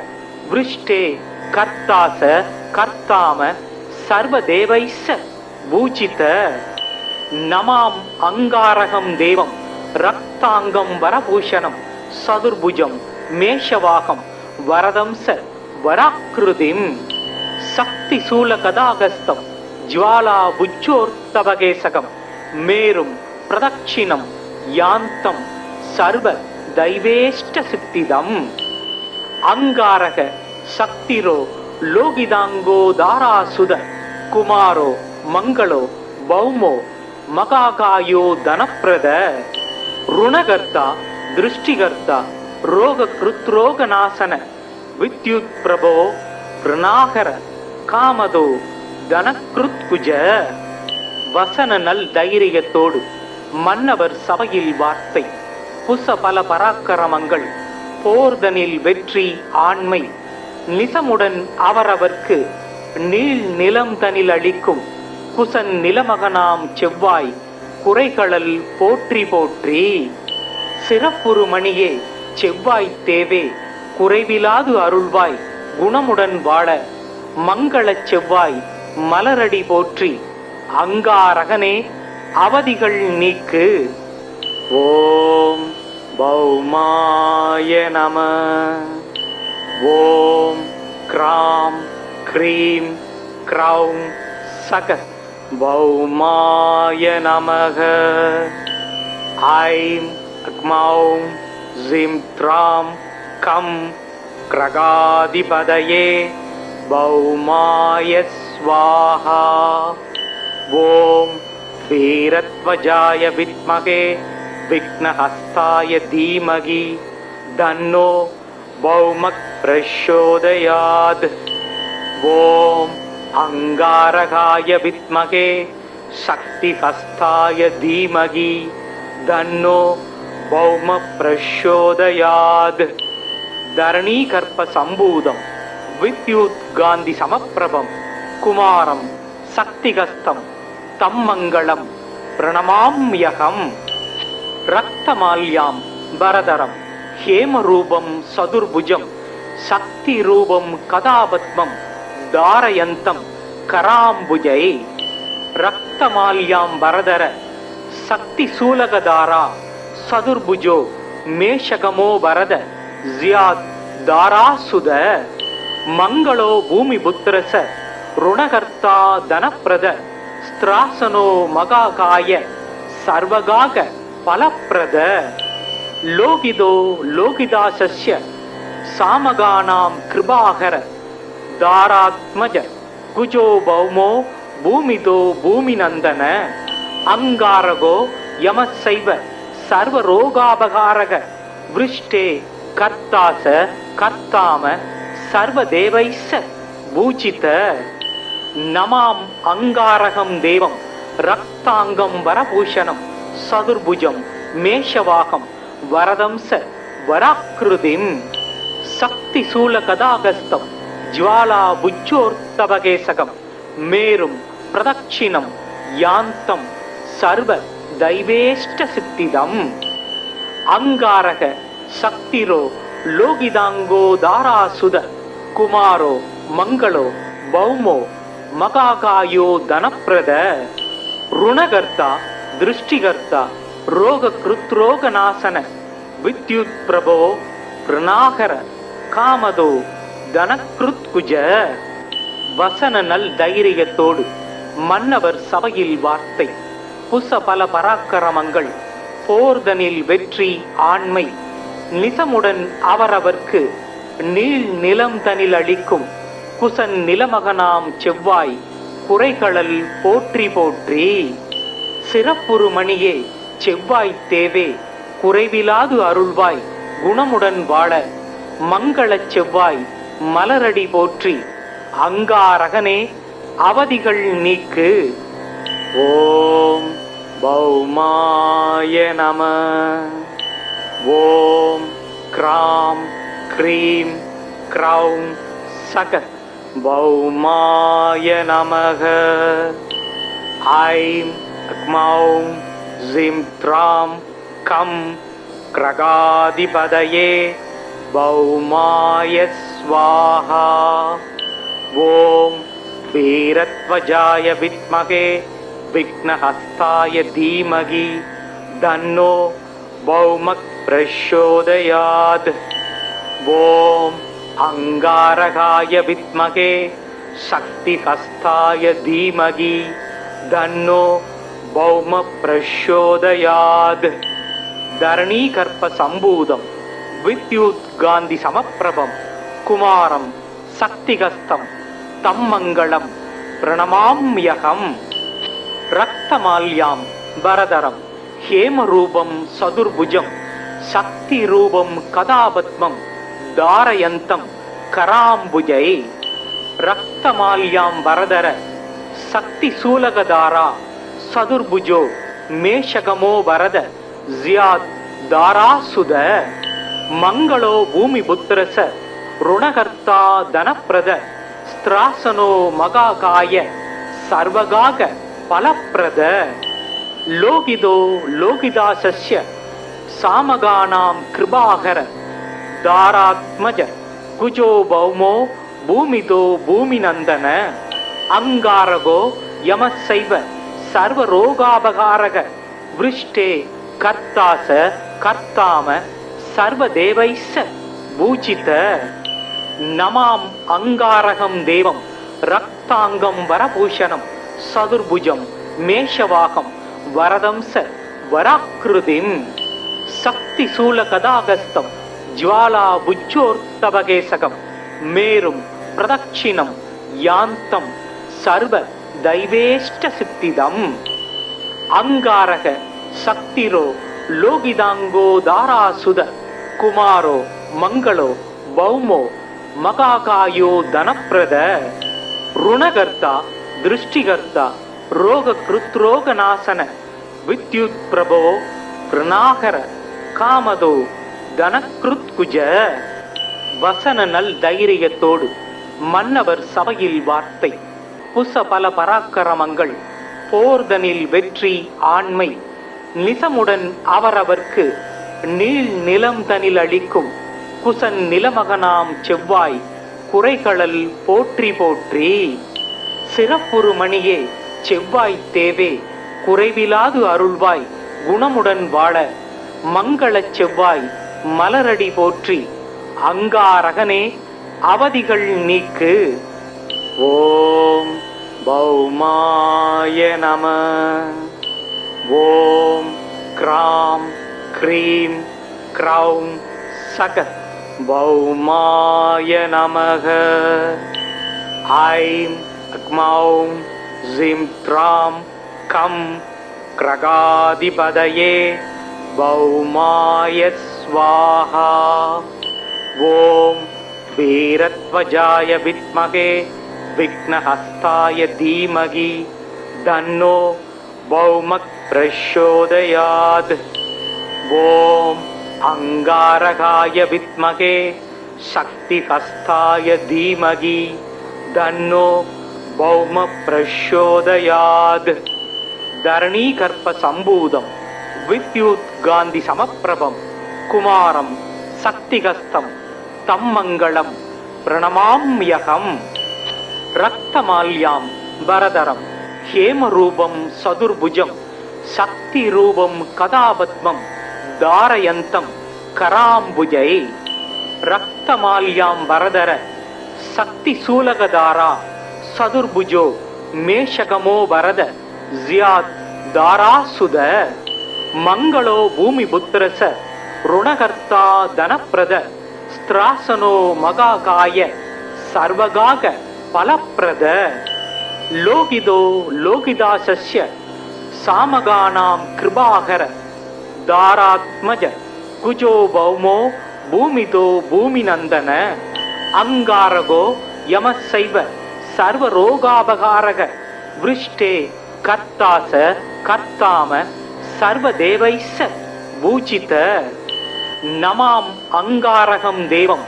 விருஷ்டே கர்த்தாச கர்த்தாம சர்வதேவைஸ்ஸ பூஜித. நமாம் அங்காரகம் தேவம் ரக்தாங்கம் வரபூஷணம் சதுர்புஜம் மேஷவாகம் வரதம்ச வராக்கிருதிம். சக்தி சூல கதாகஸ்தம் ஜ்வாலா புஜ்ஜோர்த்தவகேசகம் மேரும் பிரதட்சிணம் யாந்தம் சர்வ தைவேஷ்ட சித்திதம். அங்காரக சக்திரோ லோகிதாங்கோ தாராசுத குமாரோ மங்களோ பௌமோ மகாகாயோ தனப்பிரத. ருணகர்த்தா திருஷ்டிகர்த்தா ரோக கிருத்ரோகநாசன வித்யுத் பிரபோ பிரணாகர காமதோ தனக்ருத்குஜ. வசன நல் தைரியத்தோடு மன்னவர் சபையில் வார்த்தை புச பல பராக்கிரமங்கள் போர்தனில் வெற்றி ஆண்மை நிசமுடன் அவரவர்க்கு நீள் நிலம் தனில் அளிக்கும் குசன் நிலமகனாம் செவ்வாய் குறைகளல் போற்றி போற்றி. சிறப்புறு மணியே செவ்வாய் தேவே குறைவிலாது அருள்வாய் குணமுடன் வாழ மங்களச் செவ்வாய் மலரடி போற்றி அங்காரகனே அவதிகள் நீக்கு. ஓம் பௌமாய நம. ஓம் க்ராம் க்ரீம் க்ரௌம் சக பௌமாய நமக. ஐம் க்மௌம் ஜிம் த்ராம் கம் கிரகாதிபதயே பௌமாய ஸ்வாஹா. ஓம் வீரத்வஜாய வித்மகே விக்னஹஸ்தாய தீமகி தன்னோ பௌமக் பிரச்சோதயாத். ஓம் அங்காரகாய வித்மகே சக்திஹஸ்தாய தீமகி தன்னோ பௌம பிரச்சோதயாத். தரணீகர்ப்ப சம்பூதம் வித்யுத் காந்தி சமப்பிரபம் குமாரம் சக்திகஸ்தம் தம் மங்களம் பிரணமாம்யகம். ரக்தமால்யாம் பரதரம் ஹேமரூபம் சதுர்புஜம் சக்தி ரூபம் கதாபத்மம் தாரயந்தம் கராம்புஜை. ரக்தமால்யாம் பரதர சக்தி சூலகதாரா சதுர்புஜோ மேஷகமோ வரத ஜியாத் தாராசுத. மங்களோ பூமி புத்திரச ருணகர்த்தா தனப்பிரத ஸ்திராசனோ மகாகாய சர்வகாக பலப்பிரத. லோகிதோ லோகிதாசஸ்ய சாமகானாம் கிருபாகர தாராத்மஜ குஜோ பௌமோ பூமிதோ பூமிநந்தன அங்காரகோ யமசைவ சர்வரோகாபகாரக விருஷ்டே கர்த்தாச கர்த்தாம சர்வதேவைச பூஜித நமாம் அங்காரகம் தேவம் ரக்தாங்கம் வரபூஷணம் சதுர்புஜம் மேஷவாகம் வரதம்ச வராக்கிருதிம் சக்தி சூல கதாகஸ்தம் ஜ்வாலா புஜ்ஜோர்த்தபகேசகம் மேரும் பிரதட்சிணம் யாந்தம் சர்வ தைவேஷ்ட சித்திதம் அங்காரக சக்திரோ லோகிதாங்கோ தாராசுத குமாரோ மங்களோ பௌமோ மகாகாயோ தனப்பிரத ருணகர்த்தா திருஷ்டிகர்த்தா ரோக கிருத்ரோகநாசன வித்யுத் பிரபோ பிரணாகர காமதோ தனக்ருத்குஜ வசன நல் தைரியத்தோடு மன்னவர் சபையில் வார்த்தை புச பல பராக்கிரமங்கள் போர்தனில் வெற்றி ஆண்மை நிசமுடன் அவரவர்க்கு நீள் நிலம் தனில் அளிக்கும் குசன் நிலமகனாம் செவ்வாய் குறைகளல் போற்றி போற்றி சிறப்புறு மணியே செவ்வாய் தேவே குறைவிலாது அருள்வாய் குணமுடன் வாழ மங்களச் செவ்வாய் மலரடி போற்றி அங்காரகனே அவதிகள் நீக்கு. ஓம் பௌமாய நம. ஓம் கிராம் க்ரீம் க்ரௌம் சக பௌமாய நமக. ஐம் க்மௌம் ஜிம் த்ராம் கம் கிரகாதிபதயே பௌமாய ஸ்வாஹா. ஓம் வீரத்வஜாய வித்மகே விக்னஹஸ்தாய தீமகி தன்னோ பௌமக் பிரச்சோதயாத். ஓம் அங்காரகாய வித்மகே சக்திஹஸ்தாய தீமகி தன்னோ பௌம பிரச்சோதயாத். தரணீகர்ப்ப சம்பூதம் வித்யுத் காந்தி சமப்பிரபம் குமாரம் சக்திகஸ்தம் தம் மங்களம் பிரணமாம்யகம். ரக்தமால்யாம் வரதரம் ஹேமரூபம் சதுர்புஜம் சக்தி ரூபம் கதாபத்மம் தாரயந்தம் கராம்புஜை. ரக்தமால்யாம் வரதர சக்தி சூலகதாரா சதுர்புஜோ மேஷகமோ வரத ஜியாத் தாராசுத. மங்களோ பூமி புத்திரச ருணகர்த்தா தனப்பிரத ஸ்திராசனோ மகாகாய சர்வகாக பலப்பிரத. லோகிதோ லோகிதாசஸ்ய சாமகானாம் கிருபாகர தாராத்மஜ குஜோ பௌமோ பூமிதோ பூமிநந்தன அங்காரகோ யமசைவ சர்வரோகாபகாரக விருஷ்டே கர்த்தாச கர்த்தாம சர்வதேவைச பூஜித. நமாம் அங்காரகம் தேவம் ரக்தாங்கம் வரபூஷணம் சதுர்புஜம் மேஷவாகம் வரதம்ச வராக்கிருதிம். சக்தி சூல கதாகஸ்தம் ஜ்வாலா புஜ்ஜோர்த்தபகேசகம் மேரும் பிரதட்சிணம் யாந்தம் சர்வ தைவேஷ்ட சித்திதம். அங்காரக சக்திரோ லோகிதாங்கோ தாராசுத குமாரோ மங்களோ பௌமோ மகாகாயோ தனப்பிரத. ருணகர்த்தா திருஷ்டிகர்த்தா ரோக கிருத்ரோகநாசன வித்யுத் பிரபோ பிரணாகர காமதோ தனக்ருத்குஜ. வசன நல் தைரியத்தோடு மன்னவர் சபையில் வார்த்தை புச பல பராக்கிரமங்கள் போர்தனில் வெற்றி ஆண்மை நிசமுடன் அவரவர்க்கு நீள் நிலம் தனில் அளிக்கும் குசன் நிலமகனாம் செவ்வாய் குறைகளல் போற்றி போற்றி. சிறப்புறு மணியே செவ்வாய் தேவே குறைவிலாது அருள்வாய் குணமுடன் வாழ மங்களச் செவ்வாய் மலரடி போற்றி அங்காரகனே அவதிகள் நீக்கு. ஓம் பௌமாய நம. ஓம் கிராம் க்ரீம் க்ரௌம் சக பௌமாய நமக. ஐம் க்மௌம் ज़िं त्रां कं क्रगाधिपतये भौमाय स्वाहा। ॐ वीरध्वजाय विद्महे विघ्नहस्ताय धीमहि तन्नो भौमः प्रचोदयात्। ॐ अंगारकाय विद्महे शक्तिहस्ताय धीमहि तन्नो भौमः प्रचोदयात्। धरणीकर्प संभूतं विद्युत्कान्ति समप्रभं कुमारं शक्तिहस्तं तं मङ्गलं प्रणमाम्यहम्। रक्तमाल्यां वरदरं हेमरूपं सदुर्भुजं शक्तिरूपं कदापद्मं धारयन्तं कराम्बुजै। रक्तमाल्यां वरदर शक्तिशूलकधारा सदुर्भुजो मेषगमो वरद ज़ियात् दारासुद। मंगलो भूमिपुत्रस ऋणकर्ता धनप्रद स्त्रासनो मगाकाय सर्वगाग फलप्रद। लोकितो लोकिदासस्य सामगानां कृपाकर दारात्मज कुजो भौमो भूमितो भूमिनन्दन। अंगारगो यमसैव सर्वरोगापकारक वृष्टे कर्तास कर्ताम सर्वदेवैश्च पूजित। नमाम अंगारकं देवं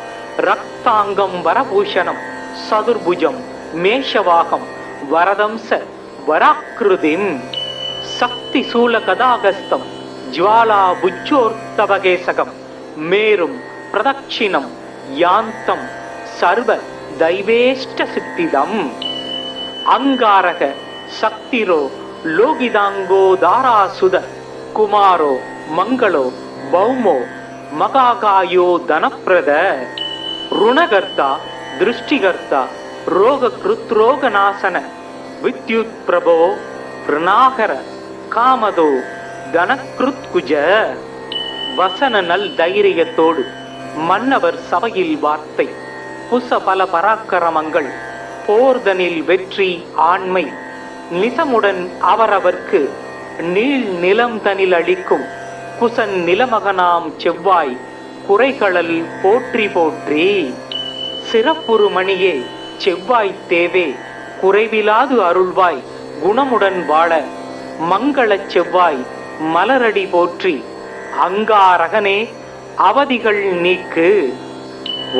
रक्तांगं वरभूषणं सदुर्भुजं मेषवाहं वरदं स वराकृतिं। शक्तिशूलकदागस्तं ज्वालाभुजोर्तवकेशकं मेरुं प्रदक्षिणं यान्तं सर्वदैवेष्टसिद्धिदम्। अंगारक शक्तिरो लोकिदांगो दारासुद कुमारो मंगलो भौमो मगाकायो धनप्रद। ऋणकर्ता दृष्टिकर्ता रोगकृत्रोगनाशन विद्युत्प्रभो ऋणाकर कामदो धनकृत्कुज। வசன நல் தைரியத்தோடு மன்னவர் சபையில் வார்த்தை புசபல பராக்கிரமங்கள் போர்தனில் வெற்றி ஆண்மை நிசமுடன் அவரவர்க்கு நீள் நிலம் தனில் அளிக்கும் குசன் நிலமகனாம் செவ்வாய் குறைகளல் போற்றி போற்றி. சிறப்புறு மணியே செவ்வாய் தேவே குறைவிலாது அருள்வாய் குணமுடன் வாழ மங்களச் செவ்வாய் மலரடி போற்றி. அங்காரகனே அவதிகள் நீக்கு.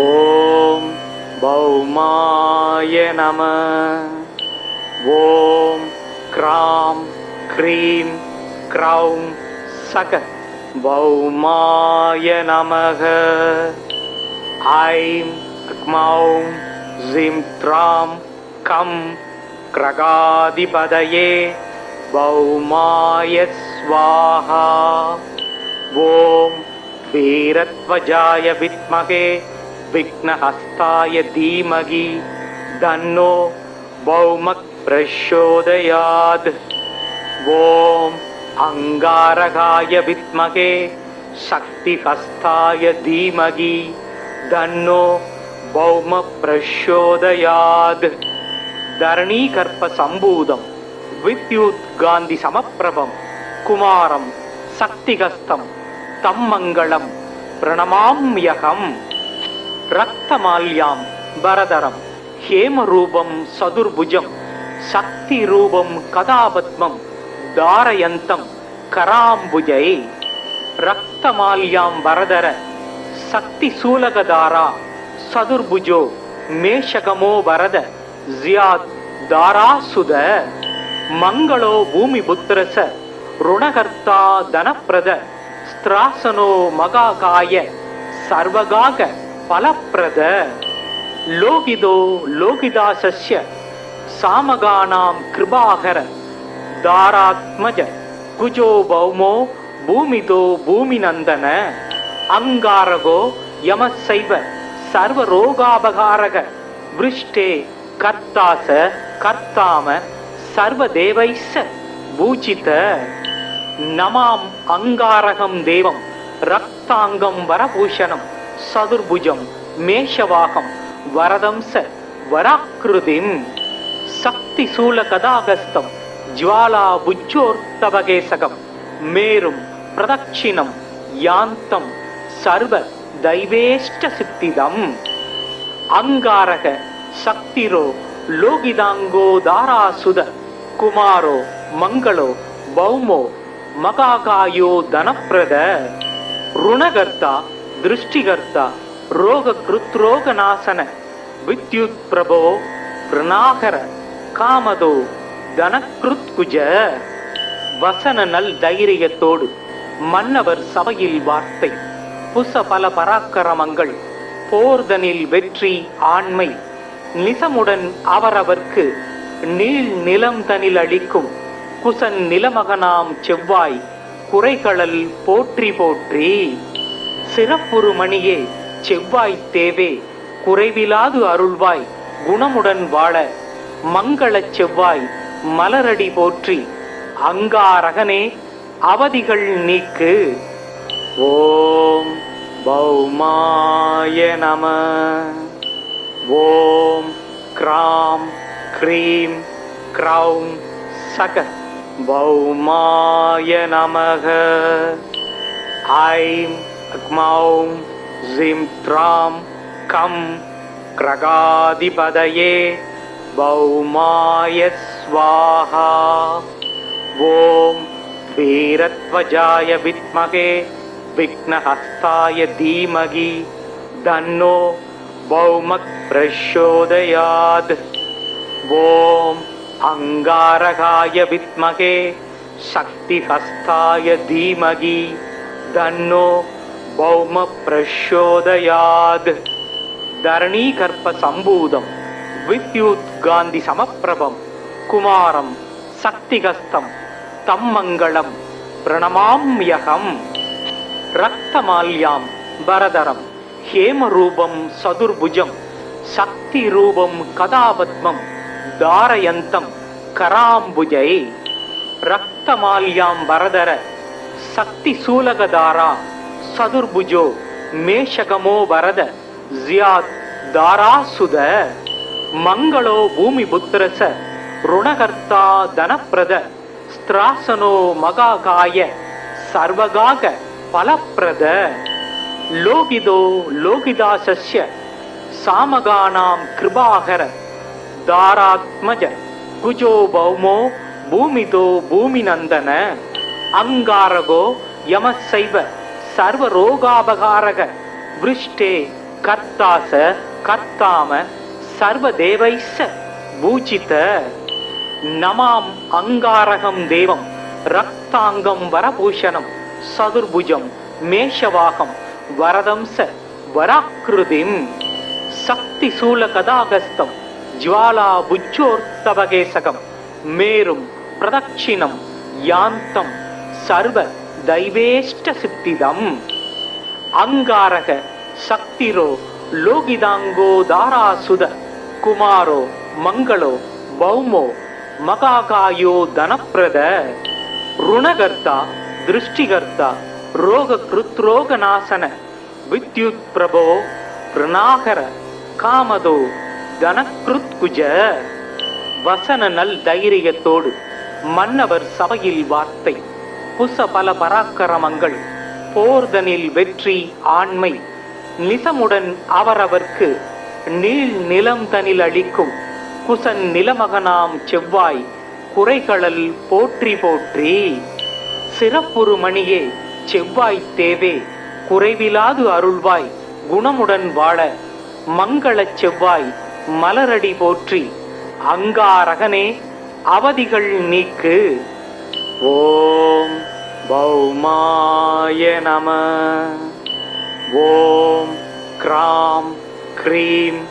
ஓம் பௌமாய நம. ஓம் க்ராம் க்ரீம் க்ரௌம் சக பௌமாய நமக. ஐம் க்மௌம் ஸிம் த்ராம் கம் க்ரகாதிபதயே பௌமாய ஸ்வாஹா. ஓம் வீரத்வஜாய வித்மகே விக்னஹஸ்தாய தீமகி தன்னோ பௌமக் பிரச்சோதயாத். ஓம் அங்காரகாய வித்மகே சக்திஹஸ்தாய தீமகி தன்னோ பௌம பிரச்சோதயாத். தரணீகர்ப்ப சம்பூதம் வித்யுத்காந்தி சமப்பிரபம் குமாரம் சக்திகஸ்தம் தம் மங்களம் பிரணமாம்யகம். ரக்தமால்யாம் வரதரம் ஹேமரூபம் சதுர்புஜம் சக்தி ரூபம் கதாபத்மம் தாரயந்தம் கராம்புஜை. ரக்தமால்யாம் வரதர சக்தி சூலகதாரா சதுர்புஜோ மேஷகமோ வரத ஸியாத் தாராசுத. மங்களோ பூமி புத்திரச ருணகர்த்தா தனப்பிரத ஸ்திராசனோ மகாகாய சர்வகாக பலப்பிரத. லோகிதோ லோகிதாசஸ்ய சாமகானாம் கிருபாகர தாராத்மஜ குஜோ பௌமோ பூமிதோ பூமிநந்தன. அங்காரகோ யமசைவ சர்வரோகாபகாரக விருஷ்டே கர்த்தாச கர்த்தாம சர்வதேவைஸ்ஸ பூஜித. நமாம் அங்காரகம் தேவம் ரக்தாங்கம் வரபூஷணம் சதுர்புஜம் மேஷவாகம் வரதம் ச வராக்கிருதிம். சக்தி சூல கதாகஸ்தம் ஜுவாலா புஜ்ஜோர்த்தவகேசகம் மேரும் பிரதட்சிணம் யாந்தம் சர்வ தைவேஷ்ட சித்திதம். அங்காரக சக்திரோ லோகிதாங்கோ தாராசுத குமாரோ மங்களோ பௌமோ மகாகாயோ தனப்பிரத ருணகர்த்தா திருஷ்டிகர்த்தா ரோக கிருத்ரோக நாசன வித்யுத் பிரபோ பிரணாகர காமதோ தனக்ருத்குஜ. வசன நல் தைரியத்தோடு மன்னவர் சபையில் வார்த்தை. புச பல பராக்கிரமங்கள் போர்தனில் வெற்றி ஆண்மை. நிசமுடன் அவரவர்க்கு நீள் நிலம் தனில் அளிக்கும் குசன் நிலமகனாம் செவ்வாய் குறைகளல் போற்றி போற்றி. சிறப்புறு மணியே செவ்வாய் தேவே குறைவிலாது அருள்வாய் குணமுடன் வாழ மங்களச் செவ்வாய் மலரடி போற்றி. அங்காரகனே அவதிகள் நீக்கு. ஓம் பௌமாய நம. ஓம் கிராம் க்ரீம் க்ரௌம் சக பௌமாய நமக. ஐம் க்மௌம் ஜிம் த்ராம் கம் கிரகாதிபதயே பௌமாய ஸ்வாஹா. ஓம் வீரத்வஜாய வித்மகே விக்னஹஸ்தாய தீமகி தன்னோ பௌமக் பிரச்சோதயாத். ஓம் அங்காரகாய வித்மகே சக்திஹஸ்தாய தீமகி தன்னோ பௌம பிரச்சோதயாத். தரணீகர்ப்ப சம்பூதம் வித்யுத் காந்தி சமப்பிரபம் குமாரம் சக்திகஸ்தம் தம் மங்களம் பிரணமாம்யகம். ரக்தமால்யாம் பரதரம் ஹேமரூபம் சதுர்புஜம் சக்தி ரூபம் கதாபத்மம் தாரயந்தம் கராம்புஜை. ரக்தமால்யாம் பரதர சக்தி சூலகதாரா சதுர்புஜோ மேஷகமோ வரத ஜியாத் தாராசுத. மங்களோ பூமி புத்திரச ருணகர்த்தா தனப்பிரத ஸ்திராசனோ மகாகாய சர்வகாக பலப்பிரத. லோகிதோ லோகிதாசஸ்ய சாமகானாம் கிருபாகர தாராத்மஜ குஜோ பௌமோ பூமிதோ பூமிநந்தன. அங்காரகோ யமசைவ சர்வரோகாபகாரக விருஷ்டே கர்த்தாச கர்த்தாம சர்வதேவைஸ்ஸ பூஜித. நமாம் அங்காரகம் தேவம் ரக்தாங்கம் வரபூஷணம் சதுர்புஜம் மேஷவாகம் வரதம்ச வராக்கிருதிம். சக்தி சூல கதாகஸ்தம் ஜுவாலா புஜ்ஜோர்த்தவகேசகம் மேரும் பிரதட்சிணம் யாந்தம் சர்வ தைவேஷ்ட சித்திதம். அங்காரக சக்திரோ லோகிதாங்கோ தாராசுத குமாரோ மங்களோ பௌமோ மகாகாயோ தனப்பிரத ருணகர்த்தா திருஷ்டிகர்த்தா ரோக கிருத்ரோக நாசன வித்யுத் பிரபோ பிரணாகர காமதோ தனக்ருத்குஜ. வசன நல் தைரியத்தோடு மன்னவர் சபையில் வார்த்தை. புச பல பராக்கிரமங்கள் போர்தனில் வெற்றி ஆண்மை. நிசமுடன் அவரவர்க்கு நீள் நிலம் தனில் அளிக்கும் குசன் நிலமகனாம் செவ்வாய் குறைகளல் போற்றி போற்றி. சிறப்புறு மணியே செவ்வாய் தேவே குறைவிலாது அருள்வாய் குணமுடன் வாழ மங்களச் செவ்வாய் மலரடி போற்றி. அங்காரகனே அவதிகள் நீக்கு. ஓம் பௌமாய நம. ஓம் கிராம் க்ரீம்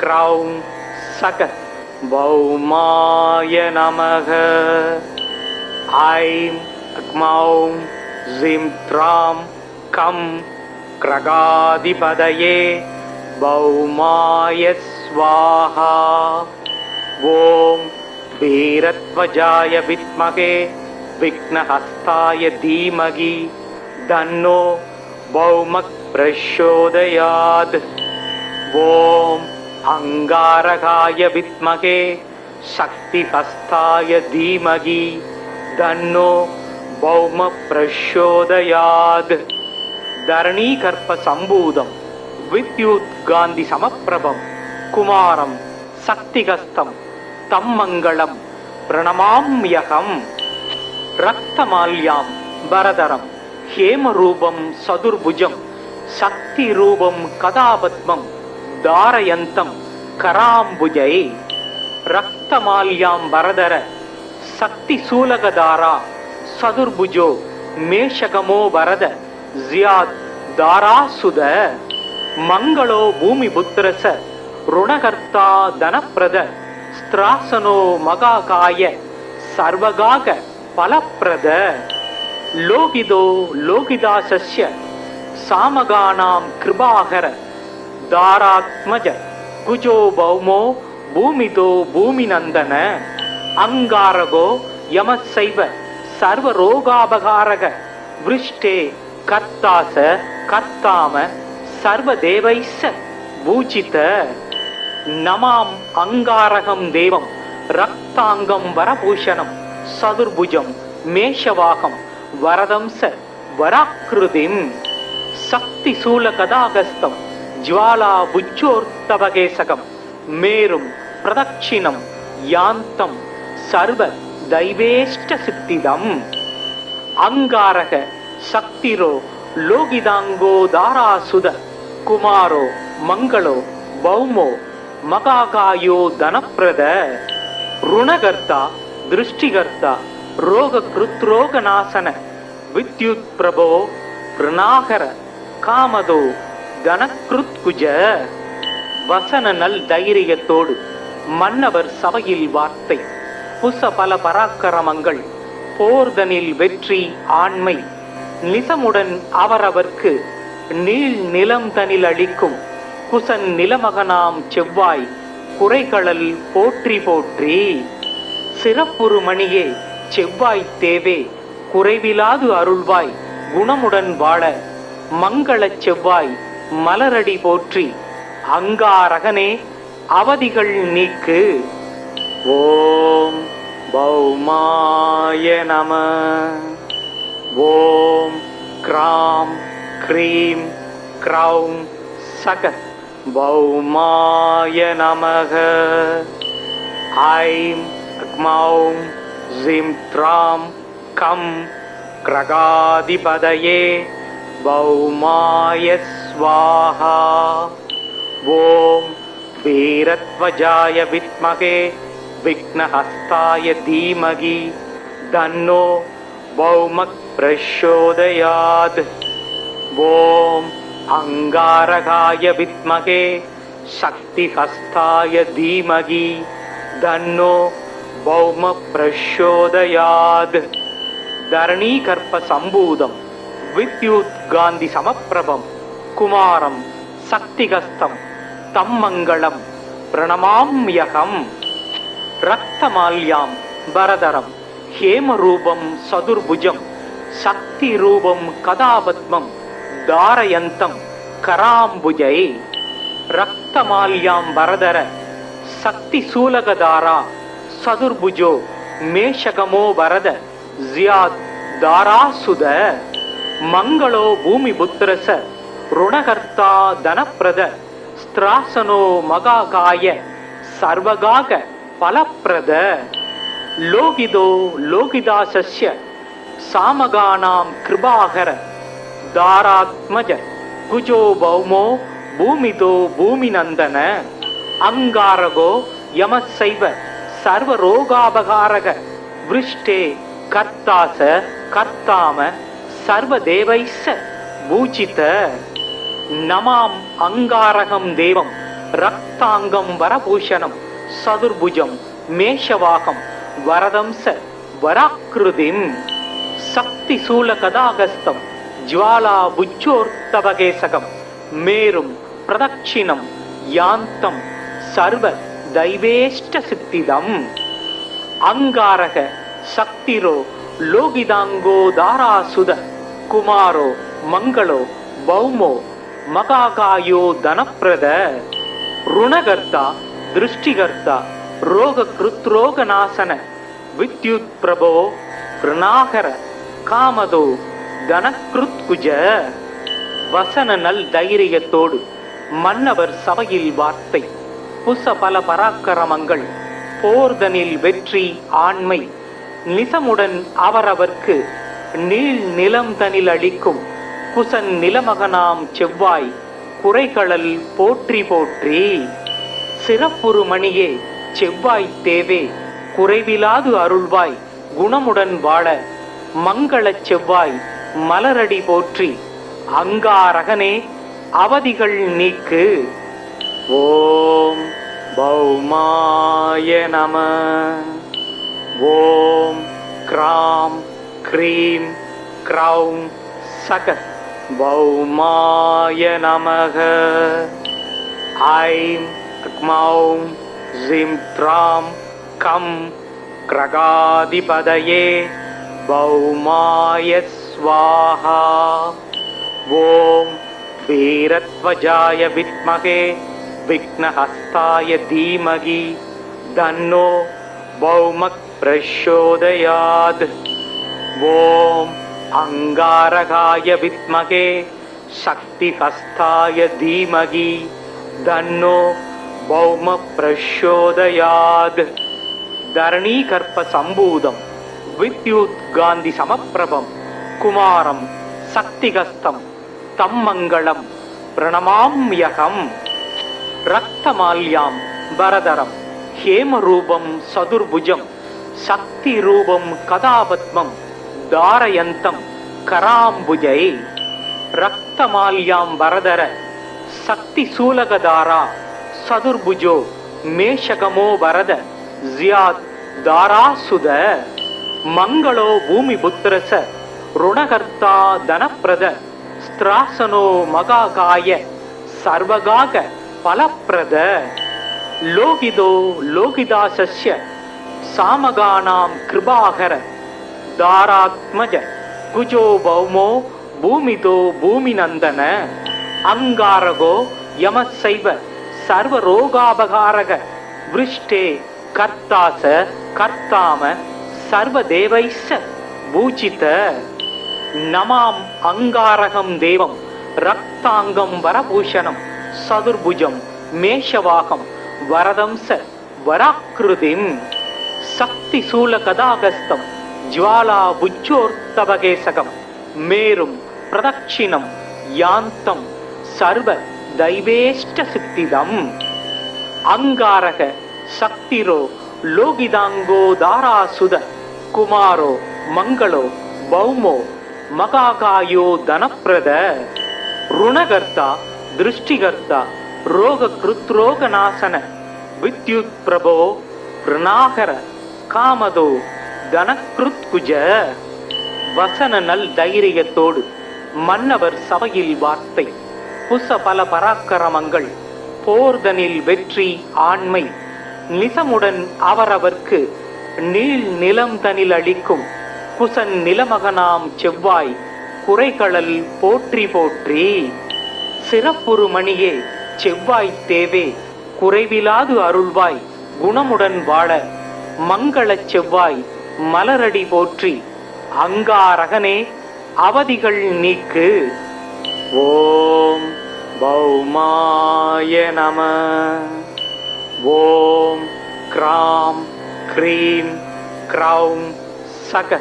க்ரௌம் சக பௌமாய நமக. ஐம் க்மௌம் ஜிம் த்ராம் கம் கிரகாதிபதயே பௌமாய ஸ்வாஹா. ஓம் வீரத்வஜாய வித்மகே விக்னஹஸ்தாய தீமகி தன்னோ பௌமக் பிரச்சோதயாத். ஓம் அங்காரகாய வித்மகே சக்தி ஹஸ்தாய தீமகி தன்னோ பௌம பிரசோதயாத். தரணீகர்ப்ப சம்பூதம் வித்யுத் காந்தி சமப்பிரபம் குமாரம் சக்திகஸ்தம் தம் மங்களம் பிரணமாம்யகம். ரக்தமால்யாம் பரதரம் ஹேமரூபம் சதுர்புஜம் சக்தி ரூபம் கதாபத்மம் தாரயந்தம் கராம்புஜை. ரக்தமால்யாம் பரதர சக்தி சூலகதாரா சதுர்புஜோ மேஷகமோ பரத ஜியாத் தாராசுத. மங்களோ பூமி புத்திரச ருணகர்த்தா தனப்பிரத ஸ்திராசனோ மகாகாய சர்வகாக பலப்பிரத. லோகிதோ லோகிதாசஸ்ய சாமகானாம் கிருபாகர தாராத்மஜ குஜோ பௌமோ பூமிதோ பூமிநந்தன. அங்காரகோ யமசைவ சர்வரோகாபகாரக விருஷ்டே கர்த்தாச கர்த்தாம சர்வதேவைஸ்ஸ பூஜித. நமாம் அங்காரகம் தேவம் ரக்தாங்கம் வரபூஷணம் சதுர்புஜம் மேஷவாகம் வரதம்ச வராக்கிருதிம். சக்தி சூல கதாகஸ்தம் ஜ்வாலா புஜ்ஜோர்த்தவகேசகம் மேரும் பிரதட்சிணம் யாந்தம் சர்வ தைவேஷ்ட சித்திதம். அங்காரக சக்திரோ லோகிதாங்கோ தாராசுத குமாரோ மங்களோ பௌமோ மகாகாயோ தனப்பிரத. ருணகர்த்தா திருஷ்டிகர்த்தா ரோக கிருத்ரோகநாசன வித்யுத் பிரபோ பிரணாகர காமதோ தனக்ருத்குஜ. வசன நல் தைரியத்தோடு மன்னவர் சபையில் வார்த்தை புச பல பராக்கிரமங்கள் போர்தனில் வெற்றி ஆண்மை நிசமுடன் அவரவர்க்கு நீள் நிலம் தனில் அளிக்கும் குசன் நிலமகனாம் செவ்வாய் குறைகளல் போற்றி போற்றி. சிறப்புறு மணியே செவ்வாய் தேவே குறைவிலாது அருள்வாய் குணமுடன் வாழ மங்களச் செவ்வாய் மலரடி போற்றி. அங்காரகனே அவதிகள் நீக்கு. ஓம் பௌமாய நம. ஓம் கிராம் க்ரீம் க்ரௌம் சக பௌமாய நமக. ஐம் க்மௌம் ஜிம் த்ராம் கம் கிரகாதிபதயே பௌமாய ஸ்வாஹா. ஓம் வீரத்வஜாய வித்மகே விக்னஹஸ்தாய தீமகி தன்னோ பௌமக் பிரசோதயாத். ஓம் அங்காரகாய வித்மகே சக்திஹஸ்தாய தீமகி தன்னோ பௌம பிரசோதயாத். தரணீகர்ப்ப சம்பூதம் வித்யுத் காந்தி சமப்பிரபம் குமாரம் சக்திகஸ்தம் தம் மங்களம் பிரணமாம்யகம். ரக்தமால்யாம் பரதரம் ஹேமரூபம் சதுர்புஜம் சக்தி ரூபம் கதாபத்மம் தாரயந்தம் கராம்புஜை. ரக்தமால்யாம் பரதர சக்தி சூலகதாரா சதுர்புஜோ மேஷகமோ பரத ஜியாத் தாராசுத. மங்களோ பூமி புத்திரச ருணகர்த்தா தனப்பிரத ஸ்திராசனோ மகாகாய சர்வகாக பலப்பிரத. லோகிதோ லோகிதாசஸ்ய சாமகானாம் கிருபாகர தாராத்மஜ குஜோ பௌமோ பூமிதோ பூமிநந்தன. அங்காரகோ யமசைவ சர்வரோகாபகாரக விருஷ்டே கர்த்தாச கர்த்தாம சர்வதேவைஸ்ஸ பூஜித. நமாம் அங்காரகம் தேவம் ரக்தாங்கம் வரபூஷணம் சதுர்புஜம் மேஷவாகம் வரதம்ச வராக்கிருதிம். சக்தி சூல கதாகஸ்தம் ஜ்வாலா புஜ்ஜோர்த்தவகேசகம் மேரும் பிரதட்சிணம் யாந்தம் சர்வ தைவேஷ்ட சித்திதம். அங்காரக சக்திரோ லோகிதாங்கோ தாராசுத குமாரோ மங்களோ பௌமோ மகாகாயோ தனப்பிரத. ருணகர்த்தா திருஷ்டிகர்த்தா ரோககிருத்ரோகநாசன வித்யுத் பிரபோ ருணாகர காமதோ தனக்ருத்குஜ. வசன நல் தைரியத்தோடு மன்னவர் சபையில் வார்த்தை. புச பல பராக்கிரமங்கள் போர்தனில் வெற்றி ஆண்மை. நிசமுடன் அவரவர்க்கு நீள் நிலம் தனில் அளிக்கும் குசன் நிலமகனாம் செவ்வாய் குறைகளல் போற்றி போற்றி. சிறப்புறு மணியே செவ்வாய் தேவே குறைவிலாது அருள்வாய் குணமுடன் வாழ. மங்களச் செவ்வாய் மலரடி போற்றி அங்காரகனே அவதிகள் நீக்கு. ஓம் பௌமாய நம. ஓம் கிராம் க்ரீம் க்ரௌம் சக பௌமாய நமக. ஐம் க்மௌம் ஜிம் த்ராம் கம் கிரகாதிபதயே பௌமாய ஸ்வாஹா. ஓம் வீரத்வஜாய வித்மகே விக்னஹஸ்தாய தீமகி தன்னோ பௌமக் பிரச்சோதயாத். ஓம் அங்காரகாய வித்மகே சக்திஹஸ்தாய தீமகி தன்னோ பௌம பிரச்சோதயாத். தரணீகர்ப்ப சம்பூதம் வித்யுத் காந்தி சமப்பிரபம் குமாரம் சக்திகஸ்தம் தம் மங்களம் பிரணமாம்யகம். ரக்தமால்யாம் பரதரம் ஹேமரூபம் சதுர்புஜம் சக்தி ரூபம் கதாபத்மம் தாரயந்தம் கராம்புஜை. ரக்தமால்யாம் பரதர சக்தி சூலகதாரா சதுர்புஜோ மேஷகமோ வரத ஜியாத் தாராசுத. மங்களோ பூமி புத்திரச ருணகர்த்தா தனப்பிரத ஸ்திராசனோ மகாகாய சர்வகாக பலப்பிரத. லோகிதோ லோகிதாசஸ்ய சாமகானாம் கிருபாகர தாராத்மஜ குஜோ பௌமோ பூமிதோ பூமிநந்தன. அங்காரகோ யமசைவ சர்வரோகாபகாரக விருஷ்டே கர்த்தாச கர்த்தாம சர்வதேவைஸ்ஸ பூஜித. நமாம் அங்காரகம் தேவம் ரக்தாங்கம் வரபூஷணம் சதுர்புஜம் மேஷவாகம் வரதம்ச வராக்கிருதிம். சக்தி சூல கதாகஸ்தம் ஜ்வாலா புஜ்ஜோர்த்தபகேசகம் மேரும் பிரதட்சிணம் யாந்தம் சர்வ தைவேஷ்ட சித்திதம். அங்காரக சக்திரோ லோகிதாங்கோ தாராசுத குமாரோ மங்களோ பௌமோ மகாகாயோ தனப்பிரத. ருணகர்த்தா திருஷ்டிகர்த்தா ரோககிருத்ரோகநாசன வித்யுத் பிரபோ ருணாகர காமதோ தனக்ருத்குஜ. வசன நல் தைரியத்தோடு மன்னவர் சபையில் வார்த்தை. புச பல பராக்கிரமங்கள் போர்தனில் வெற்றி ஆண்மை. நிசமுடன் அவரவர்க்கு நீள் நிலம் தனில் அளிக்கும் குசன் நிலமகனாம் செவ்வாய் குறைகளல் போற்றி போற்றி. சிறப்புறு மணியே செவ்வாய் தேவே குறைவிலாது அருள்வாய் குணமுடன் வாழ. மங்களச் செவ்வாய் மலரடி போற்றி அங்காரகனே அவதிகள் நீக்கு. ஓம் பௌமாய நம. ஓம் கிராம் க்ரீம் க்ரௌம் சக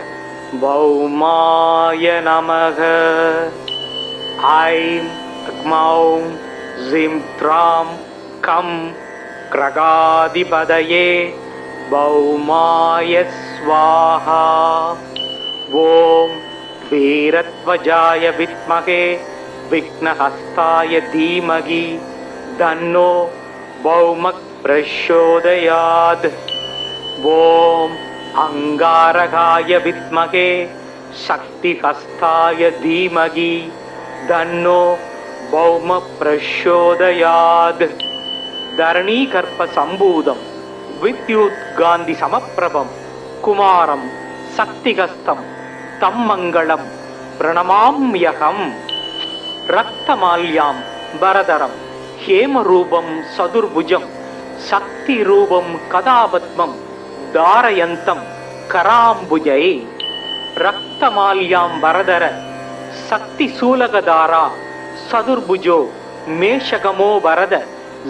பௌமாய நமக. ஐம் க்மௌம் ஜிம் த்ராம் கம் கிரகாதிபதயே பௌமாய ஸ்வாஹா. ஓம் வீரத்வஜாய வித்மகே விக்னஹஸ்தாய தீமகி தன்னோ பௌமக் பிரச்சோதயாத். ஓம் அங்காரகாய வித்மகே சக்திஹஸ்தாய தீமகி தன்னோ பௌம பிரச்சோதயாத். தரணீகர்ப்ப சம்பூதம் வித்யுத் காந்தி சமப்பிரபம் குமாரம் சக்திகஸ்தம் தம் மங்களம் பிரணமாம்யகம். ரக்தமால்யாம் பரதரம் ஹேமரூபம் சதுர்புஜம் சக்தி ரூபம் கதாபத்மம் தாரயந்தம் கராம்புஜை ரக்தமால்யாம் வரதர சக்தி சூலகதாரா சதுர்புஜோ மேஷகமோ வரத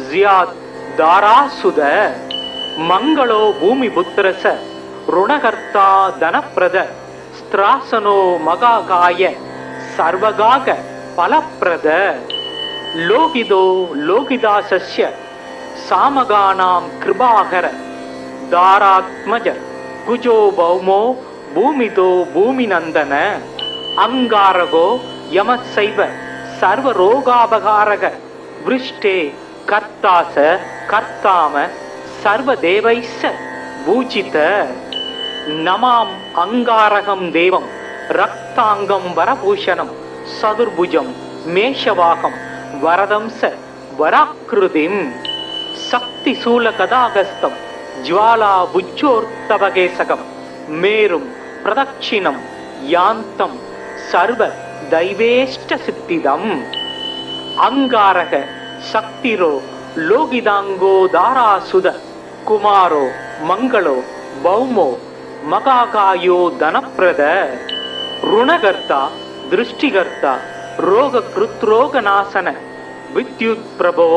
ஜியாத் தாராசுத மங்களோ பூமி புத்திரச ருணகர்த்தா தனப்பிரத ஸ்திராசனோ மகாகாய சர்வகாக பலப்பிரத லோகிதோ லோகிதாசஸ்ய சாமகானாம் கிருபாகர தாராத்மஜ குஜோ பௌமோ பூமிதோ பூமிநந்தன அங்காரகோ யமசைவ சர்வரோகாபகாரக விருஷ்டே கர்த்தாச கர்த்தாம சர்வதேவைஸ்ஸ பூஜித நமாம் அங்காரகம் தேவம் ரக்தாங்கம் வரபூஷணம் சதுர்புஜம் மேஷவாகம் வரதம்ச வராக்கிருதிம் சக்தி சூல கதாகஸ்தம் ஜுவாலா புஜ்ஜோர்த்தவகேசகம் மேரும் பிரதட்சிணம் யாந்தம் சர்வ தைவேஷ்ட சித்திதம் அங்காரக சக்திரோ லோகிதாங்கோ தாராசுத குமாரோ மங்களோ பௌமோ மகாகாயோ தனப்பிரத ருணகர்த்தா திருஷ்டிகர்த்தா ரோக கிருத்ரோகநாசன வித்யுத் பிரபோ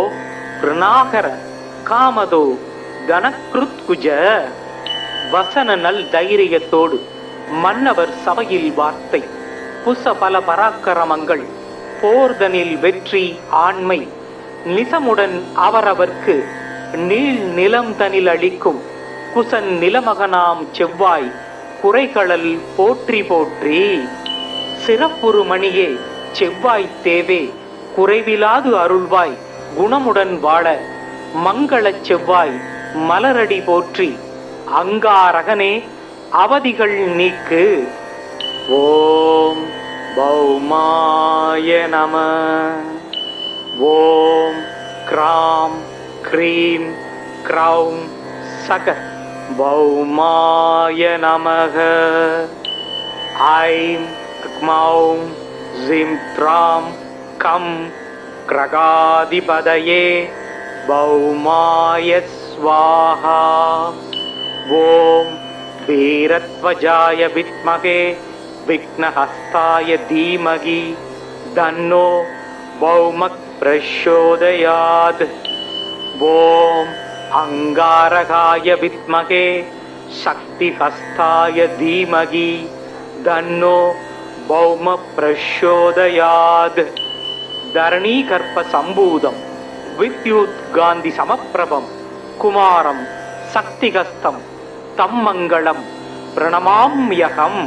பிரணாகர காமதோ தனக்ருத்குஜ வசன நல் தைரியத்தோடு மன்னவர் சபையில் வார்த்தை புச பல பராக்கிரமங்கள் போர்தனில் வெற்றி ஆண்மை நிசமுடன் அவரவர்க்கு நீள் நிலம் தனில் அளிக்கும் குசன் நிலமகனாம் செவ்வாய் குறைகளல் போற்றி போற்றி சிறப்புறு மணியே செவ்வாய் தேவே குறைவிலாது அருள்வாய் குணமுடன் வாழ மங்களச் செவ்வாய் மலரடி போற்றி அங்காரகனே அவதிகள் நீக்கு. ஓம் பௌமாய நம. ஓம் கிராம் க்ரீம் க்ரௌம் சக பௌமாய நமக. ஐம் க்மௌம் ஜிம் த்ராம் கம் கிரகாதிபதயே பௌமாய ஸ்வாஹா. ஓம் வீரத்வஜாய வித்மகே விக்னஹஸ்தாய தீமகி தன்னோ பௌமக் பிரச்சோதயாத். ஓம் அங்காரகாய வித்மகே சக்திஹஸ்தாய தீமகி தன்னோ பௌம பிரச்சோதயாத். தரணீகர்ப்ப சம்பூதம் வித்யுத் காந்தி சமப்பிரபம் குமாரம் சக்திகஸ்தம் தம் மங்களம் பிரணமாம்யகம்.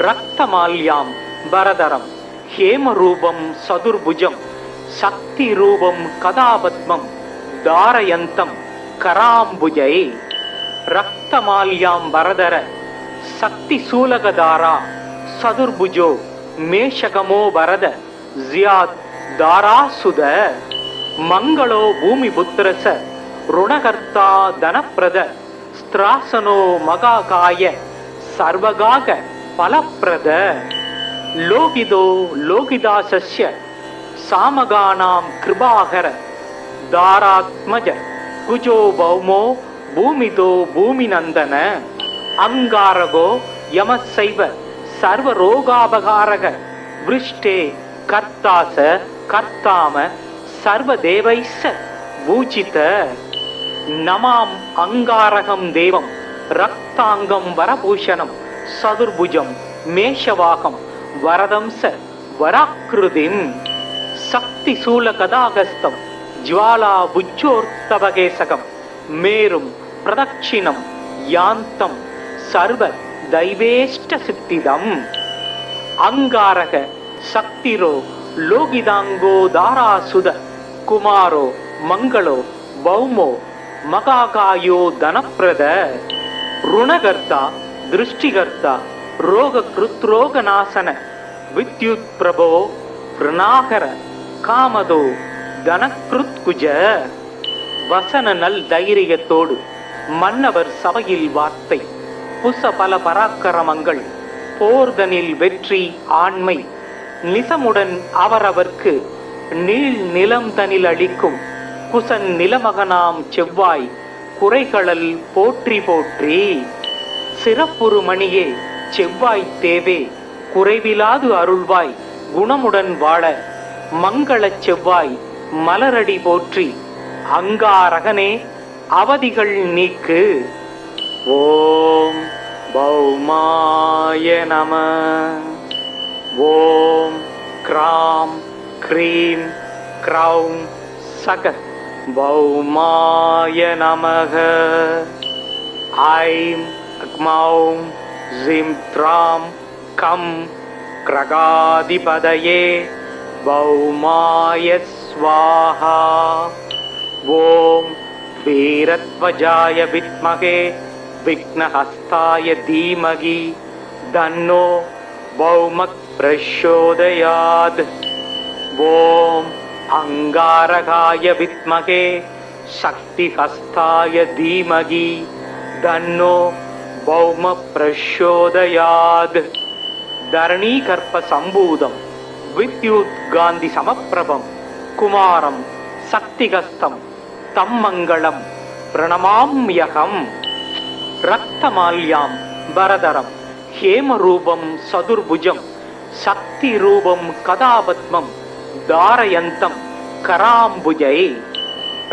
ரக்தமால்யாம் பரதரம் ஹேமரூபம் சதுர்புஜம் சக்தி ரூபம் கதாபத்மம் தாரயந்தம் கராம்புஜை. ரக்தமால்யாம் பரதர சக்தி சூலகதாரா சதுர்புஜோ மேஷகமோ வரத ஜியாத் தாராசுத. மங்களோ பூமி புத்திரச ருணகர்த்தா தனப்பிரத ஸ்திராசனோ மகாகாய சர்வகாக பலப்பிரத. லோகிதோ லோகிதாசஸ்ய சாமகானாம் கிருபாகர தாராத்மஜ குஜோ பௌமோ பூமிதோ பூமிநந்தன. அங்காரகோ யமசைவ சர்வரோகாபகாரக விருஷ்டே கர்த்தாச கர்த்தாம சர்வதேவைஸ்ஸ பூஜித. நமாம் அங்காரகம் தேவம் ரக்தாங்கம் வரபூஷணம் சதுர்புஜம் மேஷவாகம் வரதம்ச வராக்கிருதிம். சக்தி சூல கதாகஸ்தம் ஜுவாலா புஜ்ஜோர்த்தவகேசகம் மேரும் பிரதட்சிணம் யாந்தம் சர்வ தைவேஷ்ட சித்திதம். அங்காரக சக்திரோ லோகிதாங்கோ தாராசுத குமாரோ மங்களோ பௌமோ மகாகாயோ தனப்பிரத. ருணகர்த்தா திருஷ்டிகர்த்தா ரோக கிருத்ரோகநாசன வித்யுத் பிரபோ பிரணாகர காமதோ தனக்ருத்குஜ. வசன நல் தைரியத்தோடு மன்னவர் சபையில் வார்த்தை புச பல பராக்கிரமங்கள் போர்தனில் வெற்றி ஆண்மை நிசமுடன் அவரவர்க்கு நீள் நிலம் தனில் அளிக்கும் குசன் நிலமகனாம் செவ்வாய் குறைகளல் போற்றி போற்றி. சிறப்புறு மணியே செவ்வாய் தேவே குறைவிலாது அருள்வாய் குணமுடன் வாழ மங்களச் செவ்வாய் மலரடி போற்றி. அங்காரகனே அவதிகள் நீக்கு. ஓம் பௌமாய நம. ஓம் கிராம் க்ரீம் க்ரௌம் சக பௌமாய நமக. ஐம் க்மௌம் ஜிம் த்ராம் கம் கிரகாதிபதயே பௌமாய ஸ்வாஹா. ஓம் வீரத்வஜாய வித்மகே விக்னஹஸ்தாய தீமகி தன்னோ பௌமக் பிரச்சோதயாத். ஓம் அங்காரகாய வித்மகே சக்திஹஸ்தாய தீமகி தன்னோ பௌம பிரச்சோதயாத். தரணீகர்ப்ப சம்பூதம் வித்யுத் காந்தி சமப்பிரபம் குமாரம் சக்திகஸ்தம் தம் மங்களம் பிரணமாம்யகம். ரக்தமால்யாம் பரதரம் ஹேமரூபம் சதுர்புஜம் சக்தி ரூபம் கதாபத்மம் தாரயந்தம் கராம்புஜை.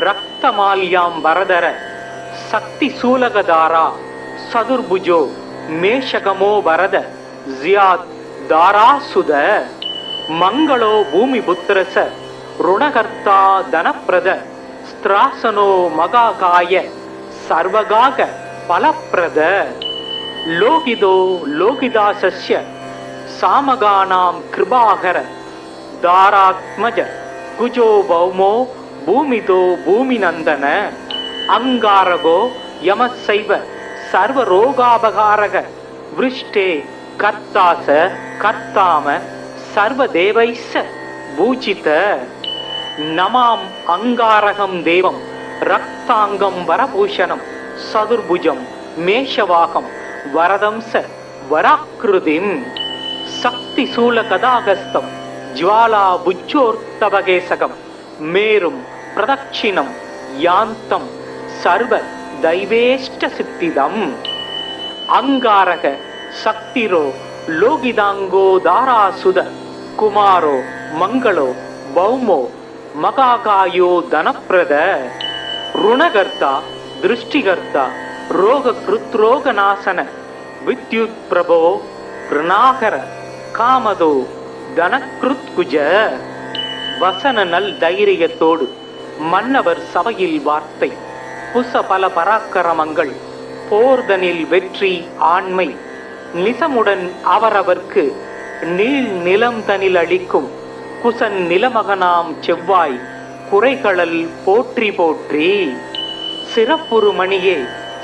ரக்தமால்யாம் பரதர சக்தி சூலகதாரா சதுர்புஜோ மேஷகமோ பரத ஜியாத் தாராசுத. மங்களோ பூமி புத்திரச ருணகர்த்தா தனப்பிரத ஸ்திராசனோ மகாகாய சர்வகாக பலப்பிரத. லோகிதோ லோகிதாசஸ்ய சாமகானாம் கிருபாகர தாராத்மஜ குஜோ பௌமோ பூமிதோ பூமிநந்தன. அங்காரகோ யமசைவ சர்வரோகாபகாரக விருஷ்டே கர்த்தாச கர்த்தாம சர்வதேவைஸ்ஸ பூஜித. நமாம் அங்காரகம் தேவம் ரக்தாங்கம் வரபூஷணம் சதுர்புஜம் மேஷவாகம் வரதம்ச வராக்கிருதிம். சக்தி சூல கதாகஸ்தம் ஜ்வாலா புஜ்ஜோர்த்தபகேசகம் மேரும் பிரதட்சிணம் யாந்தம் சர்வ தைவேஷ்ட சித்திதம். அங்காரக சக்திரோ லோகிதாங்கோ தாராசுத குமாரோ மங்களோ பௌமோ மகாகாயோ தனப்பிரத. ருணகர்த்தா திருஷ்டிகர்த்தா ரோக கிருத்ரோகநாசன வித்யுத் பிரபோ ருணாகர காமதோ தனக்ருத்குஜ. வசன நல் தைரியத்தோடு மன்னவர் சபையில் வார்த்தை புச பல பராக்கிரமங்கள் போர்தனில் வெற்றி ஆண்மை நிசமுடன் அவரவர்க்கு நீள் நிலம் தனில் அளிக்கும் குசன் நிலமகனாம் செவ்வாய் குறைகளல் போற்றி போற்றி. சிறப்புறு மணியே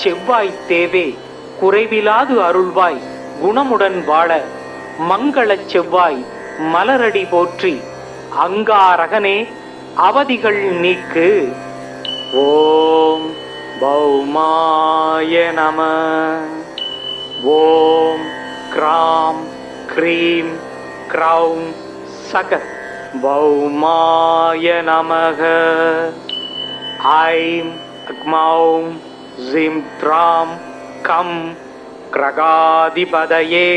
செவ்வாய் தேவே குறைவிலாது அருள்வாய் குணமுடன் வாழ மங்களச் செவ்வாய் மலரடி போற்றி. அங்காரகனே அவதிகள் நீக்கு. ஓம் பௌமாய நம. ஓம் கிராம் க்ரீம் க்ரௌம் சக பௌமாய நமக. ஐம் க்மௌம் ஜிம் த்ராம் கம் கிரகாதிபதயே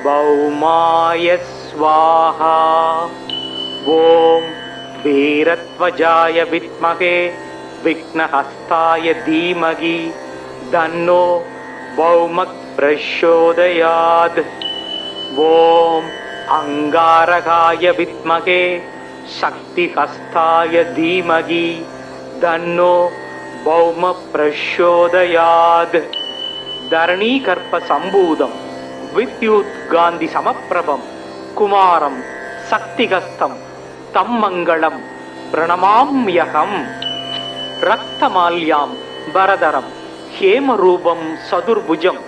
பௌமாய ஸ்வாஹா. ஓம் வீரத்வஜாய வித்மகே விக்னஹஸ்தாய தீமகி தன்னோ பௌமக் பிரச்சோதயாத். ஓம் அங்காரகாய வித்மகே சக்திஹஸ்தாய தீமகி தன்னோ பௌம பிரச்சோதயாத். தரணீகர்ப்ப சம்பூதம் வித்யுத் காந்தி சமப்பிரபம் குமாரம் சக்திகஸ்தம் தம் மங்களம் பிரணமாம்யகம். ரக்தமால்யாம் பரதரம் ஹேமரூபம் சதுர்புஜம்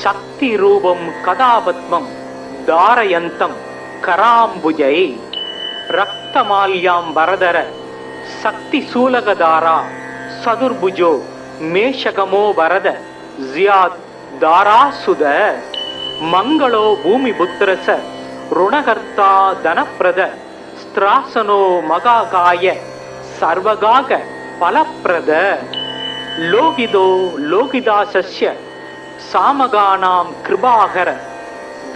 சக்தி ரூபம் கதாபத்மம் தாரயந்தம் கராம்புஜை. ரக்தமால்யாம் பரதர சக்தி சூலகதாரா சதுர்புஜோ மேஷகமோ பரத ஜியாத் தாராசுத. மங்களோ பூமி புத்திரச ருணகர்த்தா தனப்பிரத ஸ்திராசனோ மகாகாய சர்வகாக பலப்பிரத லோகிதோ லோகிதாசஸ்ய சாமகானாம் கிருபாகர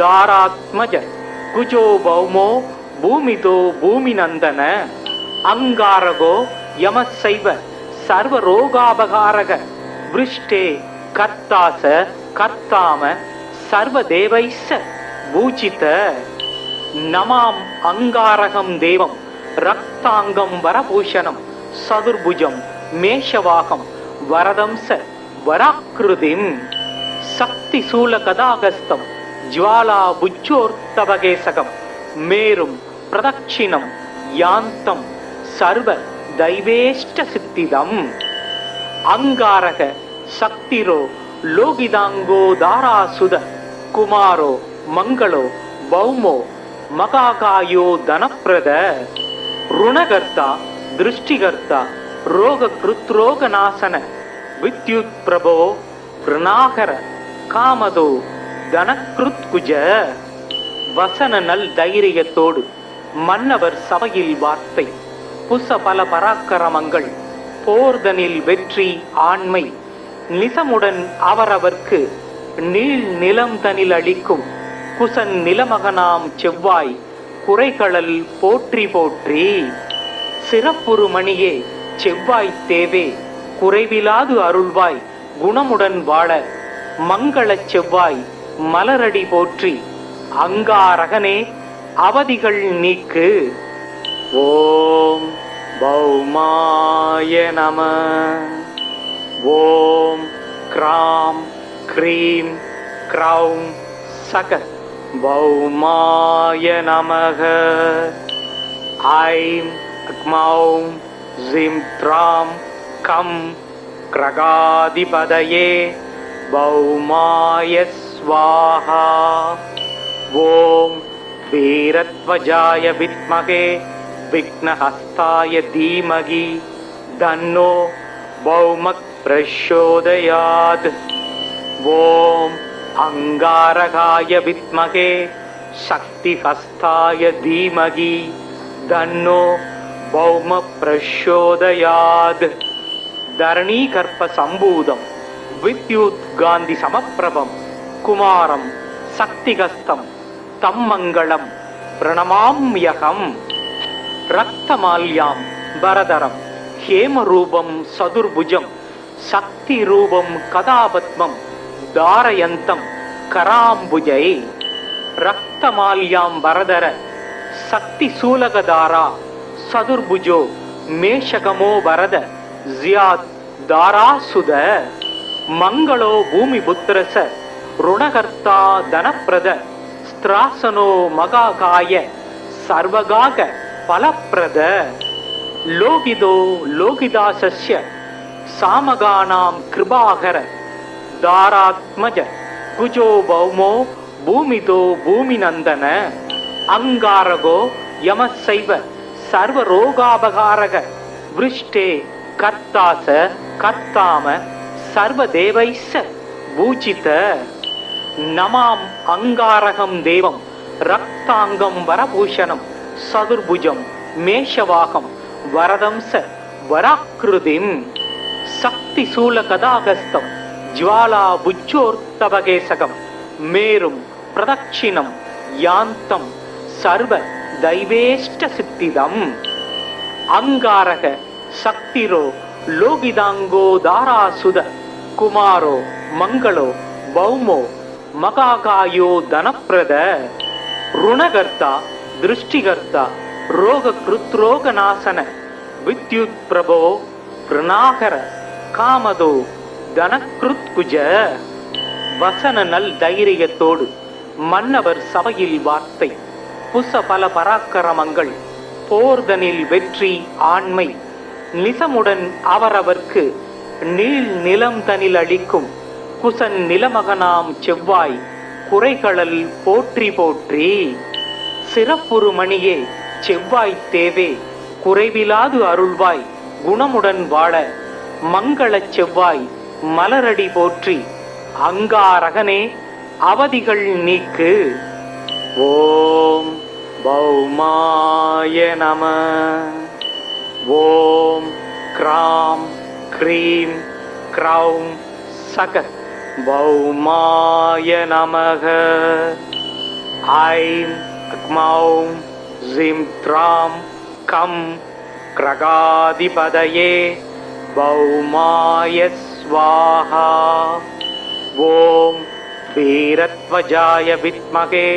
தாராத்மஜ குஜோ பௌமோ பூமிதோ பூமிநந்தன அங்காரகோ யமசைவ சர்வரோகாபகாரக விருஷ்டே கர்த்தாச கர்த்தாம சர்வதேவைஸ்ஸ பூஜித நமாம் அங்காரகம் தேவம் ரக்தாங்கம் வரபூஷணம் சதுர்புஜம் மேஷவாகம் வரதம்ச வராக்கிருதிம் சக்தி சூல கதாகஸ்தம் ஜ்வாலா புஜ்ஜோர்த்தவகேசகம் மேரும் பிரதட்சிணம் யாந்தம் சர்வ தைவேஷ்ட சித்திதம் அங்காரக சக்திரோ லோகிதாங்கோ தாராசுத குமாரோ மங்களோ பௌமோ மகாகாயோ தனப்பிரத ருணகர்த்தா திருஷ்டிகர்த்தா ரோக கிருத்ரோக நாசன வித்யுத் பிரபோ பிரணாகர காமதோ தனக்ருத்குஜ வசன நல் தைரியத்தோடு மன்னவர் சபையில் வார்த்தை புச பல பராக்கிரமங்கள் போர்தனில் வெற்றி ஆண்மை நிசமுடன் அவரவர்க்கு நீள் நிலம் தனில் அளிக்கும் குசன் நிலமகனாம் செவ்வாய் குறைகளல் போற்றி போற்றி சிறப்புறு மணியே செவ்வாய் தேவே குறைவிலாது அருள்வாய் குணமுடன் வாழ மங்களச் செவ்வாய் மலரடி போற்றி அங்காரகனே அவதிகள் நீக்கு. ஓம் பௌமாய நம. ஓம் கிராம் க்ரீம் க்ரௌம் சக பௌமாய நமக. ஐம் க்மௌம் ஜிம் த்ராம் கம் கிரகாதிபதயே பௌமாய ஸ்வாஹா. ஓம் வீரத்வஜாய வித்மகே விக்னஹஸ்தாய தீமகி தன்னோ பௌமக் பிரச்சோதயாத். ஓம் அங்காரகாய வித்மகே சக்திஹஸ்தாய தீமகி தன்னோ பௌம பிரச்சோதயாத். தரணீகர்ப்ப சம்பூதம் வித்யுத் காந்தி சமப்பிரபம் குமாரம் சக்திகஸ்தம் தம் மங்களம் பிரணமாம்யகம். ரக்தமால்யாம் பரதரம் ஹேமரூபம் சதுர்புஜம் சக்தி ரூபம் கதாபத்மம் தாரயந்தம் கராம்புஜை. ரக்தமால்யாம் பரதர சக்தி சூலகதாரா சதுர்புஜோ மேஷகமோ வரத ஜியாத் தாராசுத. மங்களோ பூமி புத்திரச ருணகர்த்தா தனப்பிரத ஸ்திராசனோ மகாகாய சர்வகாக பலப்பிரத. லோகிதோ லோகிதாசஸ்ய சாமகானாம் கிருபாகர தாராத்மஜ குஜோ பௌமோ பூமிதோ பூமிநந்தன அங்காரகோ யமசைவ சர்வரோகாபகாரக விருஷ்டே கர்த்தாச கர்த்தாம சர்வதேவைஸ்ஸ பூஜித. நமாம் அங்காரகம் தேவம் ரக்தாங்கம் வரபூஷணம் சதுர்புஜம் மேஷவாகம் வரதம்ச வராக்கிருதிம். சக்தி சூல கதாகஸ்தம் ஜ்வாலா புஜ்ஜோர்த்தவகேசகம் மேரும் பிரதட்சிணம் யாந்தம் சர்வ தைவேஷ்ட சித்திதம். அங்காரக சக்திரோ லோகிதாங்கோ தாராசுத குமாரோ மங்களோ பௌமோ மகாகாயோ தனப்பிரத. ருணகர்த்தா திருஷ்டிகர்த்தா ரோக கிருத்ரோக நாசன வித்யுத் பிரபோ பிரணாகர காமதோ தனக்ருத்குஜ. வசன நல் தைரியத்தோடு மன்னவர் சபையில் வார்த்தை புச பல பராக்கிரமங்கள் போர்தனில் வெற்றி ஆண்மை நிசமுடன் அவரவர்க்கு நீள் நிலம் தனில் அளிக்கும் குசன் நிலமகனாம் செவ்வாய் குறைகளல் போற்றி போற்றி. சிறப்புறு மணியே செவ்வாய் தேவே குறைவிலாது அருள்வாய் குணமுடன் வாழ மங்களச் செவ்வாய் மலரடி போற்றி அங்காரகனே அவதிகள் நீக்கு. ஓம் பௌமாய நம. ஓம் क्रां क्रीं क्रौं सक भौमाय नमः। ऐं क्मौं ज़ीं त्रां कं क्रगाधिपतये भौमाय स्वाहा। ॐ वीरध्वजाय विद्महे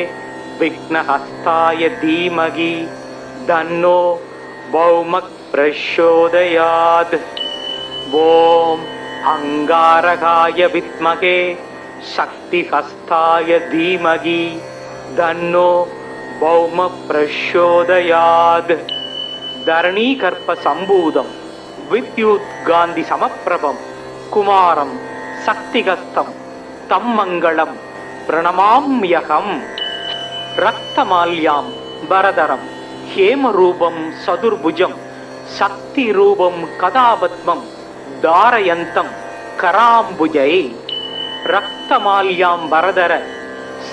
विघ्नहस्ताय धीमहि तन्नो भौमः प्रचोदयात्। ॐ अंगारकाय विद्महे शक्तिहस्ताय धीमहि तन्नो भौमः प्रचोदयात्। धरणीकर्प संभूतं विद्युत् गान्धि समप्रभं कुमारं शक्तिहस्तं तं मंगलं प्रणमाम्यहम्। रक्तमाल्यां वरदरं हेमरूपं सदुर्भुजं शक्तिरूपं कदापद्मं धारयन्तं कराम्बुजै। रक्तमाल्यां वरदर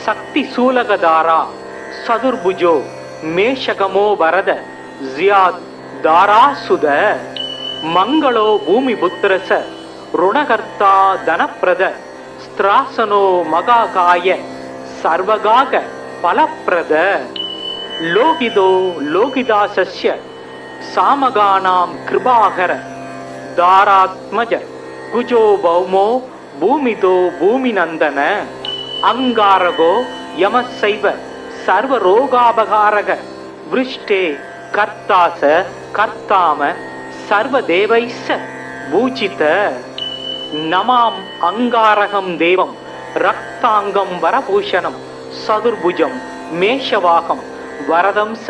शक्तिशूलकधारा सदुर्भुजो मेषगमो वरद ज़ियात् दारासुद। मंगलो भूमिपुत्रस ऋणकर्ता धनप्रद स्त्रासनो मगाकाय सर्वगाग फलप्रद। लोकितो लोकिदासस्य सामगानां कृपाकर दारात्मज कुजो भौमो भूमितो भूमिनन्दन। अंगारगो यमस्सैव सर्वरोगापकारक वृष्टे कर्तास कर्ताम सर्वदेवैश्च पूजित। नमां अंगारकं देवं रक्तांगं वरभूषणं सदुर्भुजं मेषवाहं वरदं स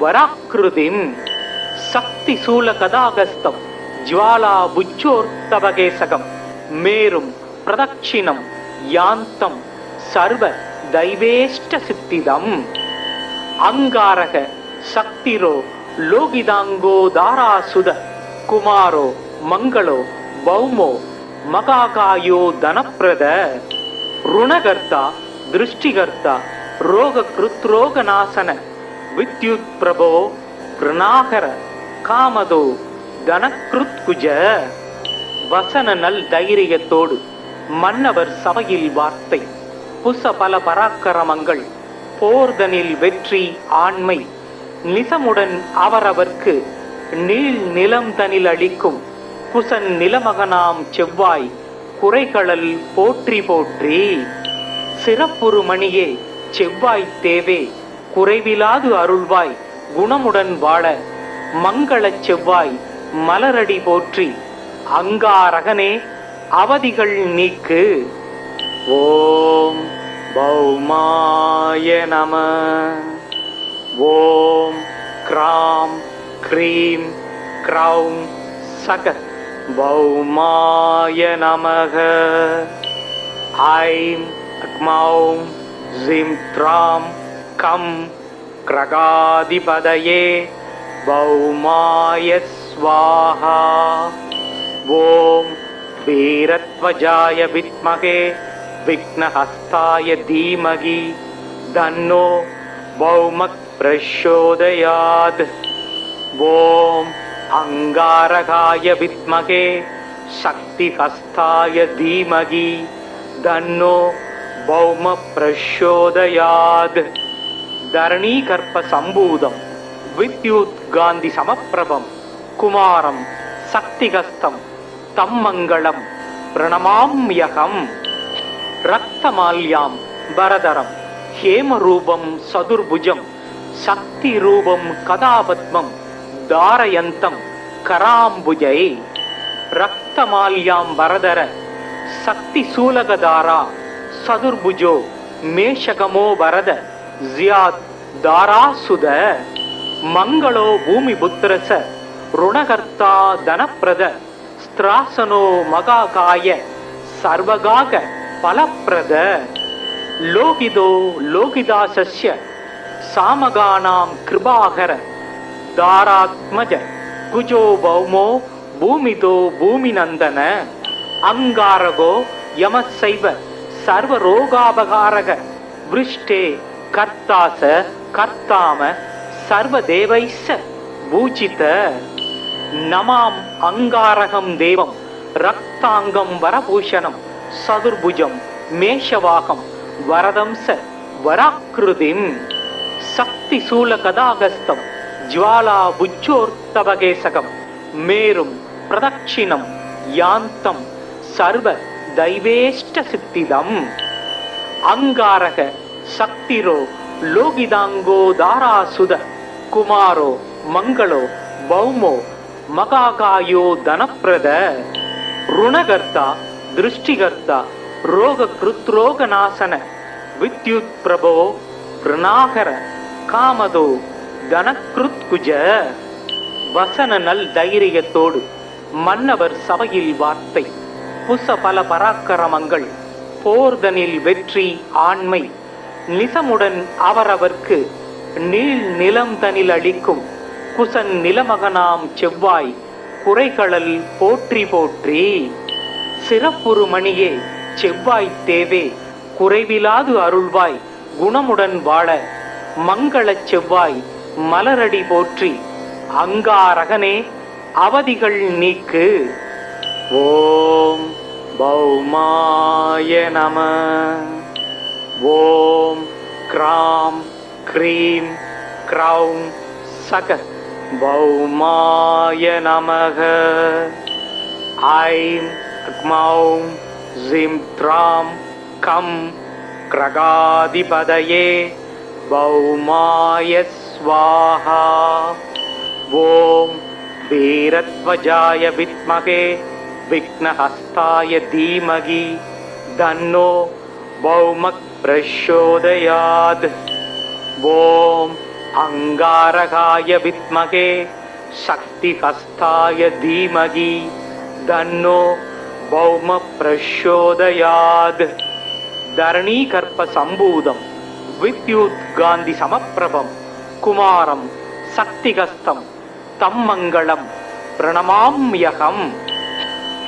वराकृतिं। शक्तिशूलकदागस्तं ज्वालाभुजोर्तवकेशकं मेरुं प्रदक्षिणं यान्तं सर्वदैवेष्टसिद्धिदम्। अंगारक शक्तिरो लोकिदांगो दारासुद कुमारो मंगलो भौमो मगाकायो धनप्रद। ऋणकर्ता दृष्टिकर्ता रोगकृत्रोगनाशन विद्युत् प्रभो कृणाकर कामदो धनकृत्कुज। வசன நல் தைரியத்தோடு மன்னவர் சபையில் வார்த்தை புசபல பராக்கிரமங்கள் போர்தனில் வெற்றி ஆண்மை நிசமுடன் அவரவர்க்கு நீள் நிலம் தனில் அளிக்கும் குசன் நிலமகனாம் செவ்வாய் குறைகளல் போற்றி போற்றி. சிறப்புறு மணியே செவ்வாய் தேவே குறைவிலாது அருள்வாய் குணமுடன் வாழ மங்களச் செவ்வாய் மலரடி போற்றி. அங்காரகனே அவதிகள் நீக்கு. ஓம் பௌமாய நம. ஓம் கிராம் க்ரீம் க்ரௌம் சக பௌமாய நமக. ஐம் க்மௌம் ஸீம் த்ராம் கம் க்ரகாதிபதயே பௌமாய ஸ்வாஹா. ஓம் வீரத்வஜாய வித்மகே விக்னஹஸ்தாய தீமகி தன்னோ பௌமக் பிரச்சோதயாத். ஓம் अंगारकाय विद्महे शक्तिहस्ताय धीमहि तन्नो भौम प्रचोदयात्. धरणीकर्प संभूतं विद्युत् गान्धि समप्रभं कुमारं शक्तिहस्तं तं मंगलं प्रणमाम्यहम्. रक्तमाल्यां वरदरं हेमरूपं सदुर्भुजं शक्तिरूपं कदापद्मं धारयन्तं कराम्बुजै. रक्तमाल्यां वरदर शक्तिशूलकधारा सदुर्भुजो मेषगमो वरद ज़ियात् दारासुद. मंगलो भूमिपुत्रस ऋणकर्ता धनप्रद स्त्रासनो मगाकाय सर्वगाग फलप्रद. लोकितो लोकिदासस्य सामगानां कृपाकर दारात्मज कुजो भौमो भूमितो भूमिनन्दन. अंगारगो यमस्सैव सर्वरोगापकारक वृष्टे कर्तास कर्ताम सर्वदेवैश्च पूजित. நமாம் அங்காரகம் தேவம் ரக்தாங்கம் வரபூஷணம் சதுர்புஜம் மேஷவாகம் வரதம்ச வராக்கிருதிம் சக்தி சூல கதாகஸ்தம் ஜ்வாலா புஜ்ஜோர்த்தவகேசகம் மேரும் பிரதட்சிணம் யாந்தம் சர்வ தைவேஷ்ட சித்திதம் அங்காரக சக்திரோ லோகிதாங்கோ தாராசுத குமாரோ மங்களோ பௌமோ மகாகாயோ தனப்பிரத ருணகர்த்தா திருஷ்டிகர்த்தா ரோக கிருத்ரோகநாசன வித்யுத் பிரபோ ருணாகர காமதோ தனக்ருத்குஜ. வசன நல் தைரியத்தோடு மன்னவர் சபையில் வார்த்தை புச பல பராக்கிரமங்கள் போர்தனில் வெற்றி ஆண்மை நிசமுடன் அவரவர்க்கு நீள் நிலம் தனில் அளிக்கும் குசன் நிலமகனாம் செவ்வாய் குறைகளல் போற்றி போற்றி. சிறப்புறு மணியே செவ்வாய் தேவே குறைவிலாது அருள்வாய் குணமுடன் வாழ மங்களச் செவ்வாய் மலரடி போற்றி அங்காரகனே அவதிகள் நீக்கு. ஓம் பௌமாய நம. ஓம் கிராம் க்ரீம் க்ரௌம் சக பௌமாய நமக. ஐம் க்மௌம் ஜிம் த்ராம் கம் கிரகாதிபதயே பௌமாய ஸ்வாஹா. ஓம் வீரத்வஜாய வித்மகே விக்னஹஸ்தாய தீமகி தன்னோ பௌமக் பிரச்சோதயாத். ஓம் அங்காரகாய வித்மகே சக்திஹஸ்தாய தீமகி தன்னோ பௌம பிரச்சோதயாத். தரணீகர்ப்ப சம்பூதம் வித்யுத் காந்தி சமப்பிரபம் குமாரம் சக்திகஸ்தம் தம் மங்களம் பிரணமாம்யகம்.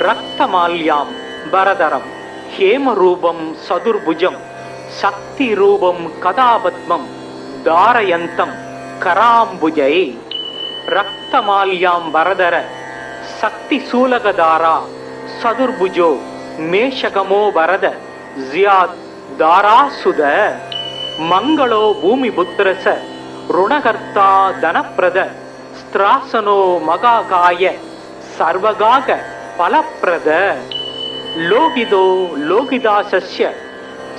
ரக்தமால்யாம் பரதரம் ஹேமரூபம் சதுர்புஜம் சக்தி ரூபம் கதாபத்மம் தாரயந்தம் கராம்புஜை. ரக்தமால்யாம் பரதர சக்தி சூலகதாரா சதுர்புஜோ மேஷகமோ வரத ஜியாத் தாராசுத. மங்களோ பூமி புத்திரச ருணகர்த்தா தனப்பிரத ஸ்திராசனோ மகாகாய சர்வகாக பலப்பிரத. லோகிதோ லோகிதாசஸ்ய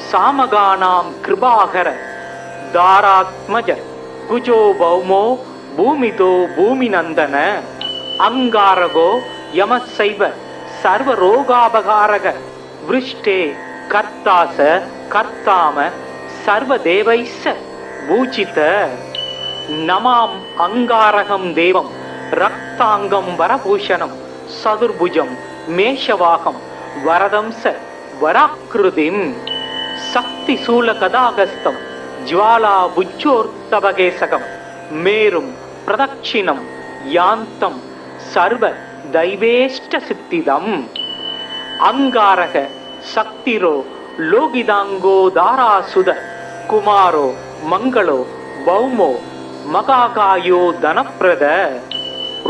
சாமகானாம் கிருபாகர தாராத்மஜ குஜோ பௌமோ பூமிதோ பூமிநந்தன. அங்காரகோ யமசைவ சர்வரோகாபகாரக விருஷ்டே கர்த்தாச கர்த்தாம சர்வதேவைஸ்ஸ பூஜித. நமாம் அங்காரகம் தேவம் ரக்தாங்கம் வரபூஷணம் சதுர்புஜம் மேஷவாகம் வரதம்ச வராக்கிருதிம் சக்தி சூல கதாகஸ்தம் ஜ்வாலா புஜ்ஜோர்த்தவகேசகம் மேரும் பிரதட்சிணம் யாந்தம் சர்வ தைவேஷ்ட சித்திதம். அங்காரக சக்திரோ லோகிதாங்கோ தாராசுத குமாரோ மங்களோ பௌமோ மகாகாயோ தனப்பிரத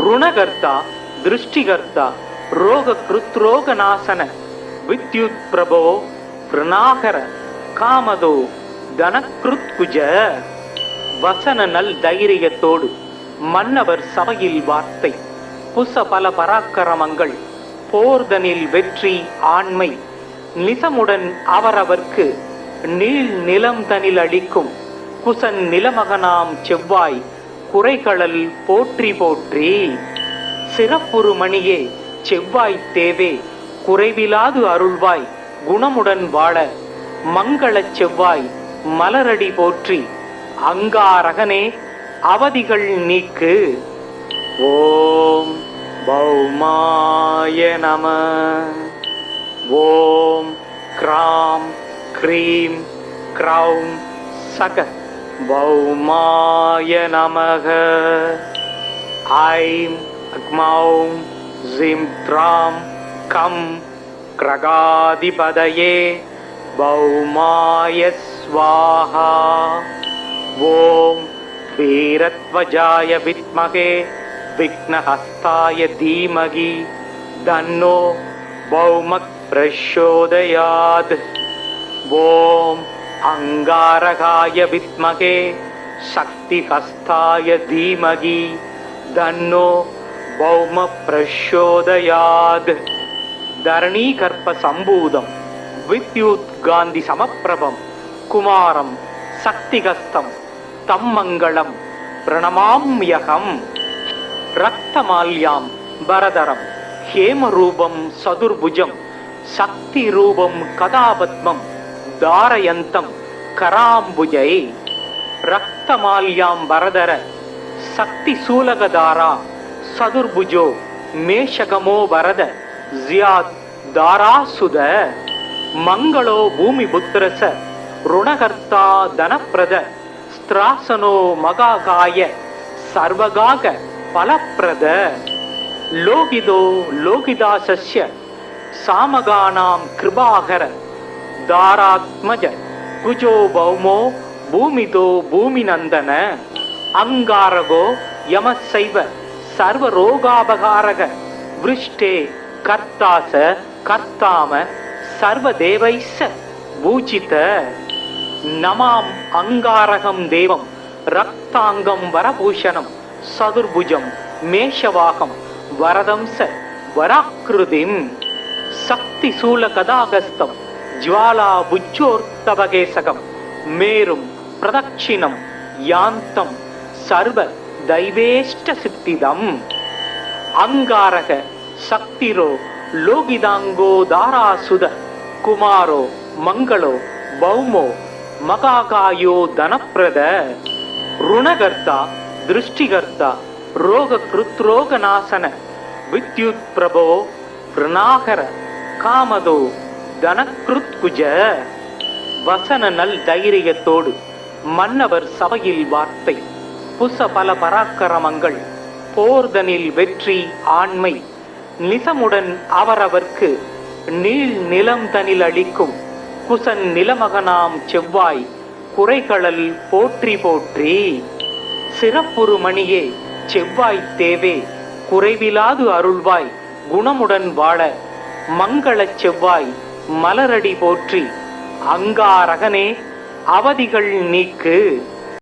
ருணகர்த்தா திருஷ்டிகர்த்தா ரோக கிருத்ரோகநாசன வித்யுத் பிரபோ ருணாகர காமதோ தனக்ருத்குஜ. வசன நல் தைரியத்தோடு மன்னவர் சபையில் வார்த்தை புச பல பராக்கிரமங்கள் போர்தனில் வெற்றி ஆண்மை நிசமுடன் அவரவர்க்கு நீள் நிலம் தனில் அளிக்கும் குசன் நிலமகனாம் செவ்வாய் குறைகளல் போற்றி போற்றி. சிறப்புறு மணியே செவ்வாய் தேவே குறைவிலாது அருள்வாய் குணமுடன் வாழ மங்களச் செவ்வாய் மலரடி போற்றி அங்காரகனே அவதிகள் நீக்கு. ஓம் பௌமாய நம. ஓம் கிராம் க்ரீம் க்ரௌம் சக பௌமாய நமக. ஐம் க்மௌம் ஜிம் த்ராம் கம் கிரகாதிபதயே பௌமாய ஸ்வாஹா. ஓம் வீரத்வஜாய வித்மகே விக்னஹஸ்தாய தீமகி தன்னோ பௌமக் பிரச்சோதயாத். ஓம் அங்காரகாய வித்மகே சக்திஹஸ்தாய தீமகி தன்னோ பௌம பிரச்சோதயாத். தரணீகர்ப்ப சம்பூதம் வித்யுத் காந்தி சமப்பிரபம் குமாரம் சக்திகஸ்தம் தம் மங்களம் பிரணமாம்யகம். ரக்தமால்யாம் பரதரம் ஹேமரூபம் சதுர்புஜம் சக்தி ரூபம் கதாபத்மம் தாரயந்தம் கராம்புஜை. ரக்தமால்யாம் பரதர சக்தி சூலகதாரா சதுர்புஜோ மேஷகமோ வரத ஜியாத் தாராசுத. மங்களோ பூமி புத்திரச ருணகர்த்தா தனப்பிரத ஸ்திராசனோ மகாகாய சர்வகாக பலப்பிரத. லோகிதோ லோகிதாசஸ்ய சாமகானாம் கிருபாகர தாராத்மஜ குஜோ பௌமோ பூமிதோ பூமிநந்தன. அங்காரகோ யமசைவ சர்வரோகாபகாரக விருஷ்டே கர்த்தாச கர்த்தாம சர்வதேவைஸ்ஸ பூஜித. நமாம் அங்காரகம் தேவம் ரக்தாங்கம் வரபூஷணம் சதுர்புஜம் மேஷவாகம் வரதம்ச வராக்கிருதிம். சக்தி சூல கதாகஸ்தம் ஜுவாலா புஜ்ஜோர்த்தவகேசகம் மேரும் பிரதட்சிணம் யாந்தம் சர்வ தைவேஷ்ட சித்திதம். அங்காரக சக்திரோ லோகிதாங்கோ தாராசுத குமாரோ மங்களோ பௌமோ மகாகாயோ தனப்பிரத. ருணகர்த்தா திருஷ்டிகர்த்தா ரோக கிருத்ரோகநாசன வித்யுத் பிரபோ பிரணாகர காமதோ தனக்ருத்குஜ. வசன நல் தைரியத்தோடு மன்னவர் சபையில் வார்த்தை புச பல பராக்கிரமங்கள் போர்தனில் வெற்றி ஆண்மை நிசமுடன் அவரவர்க்கு நீள் நிலம் தனில் அளிக்கும் குசன் நிலமகனாம் செவ்வாய் குறைகளல் போற்றி போற்றி. சிறப்புறு மணியே செவ்வாய் தேவே குறைவிலாது அருள்வாய் குணமுடன் வாழ மங்களச் செவ்வாய் மலரடி போற்றி. அங்காரகனே அவதிகள் நீக்கு.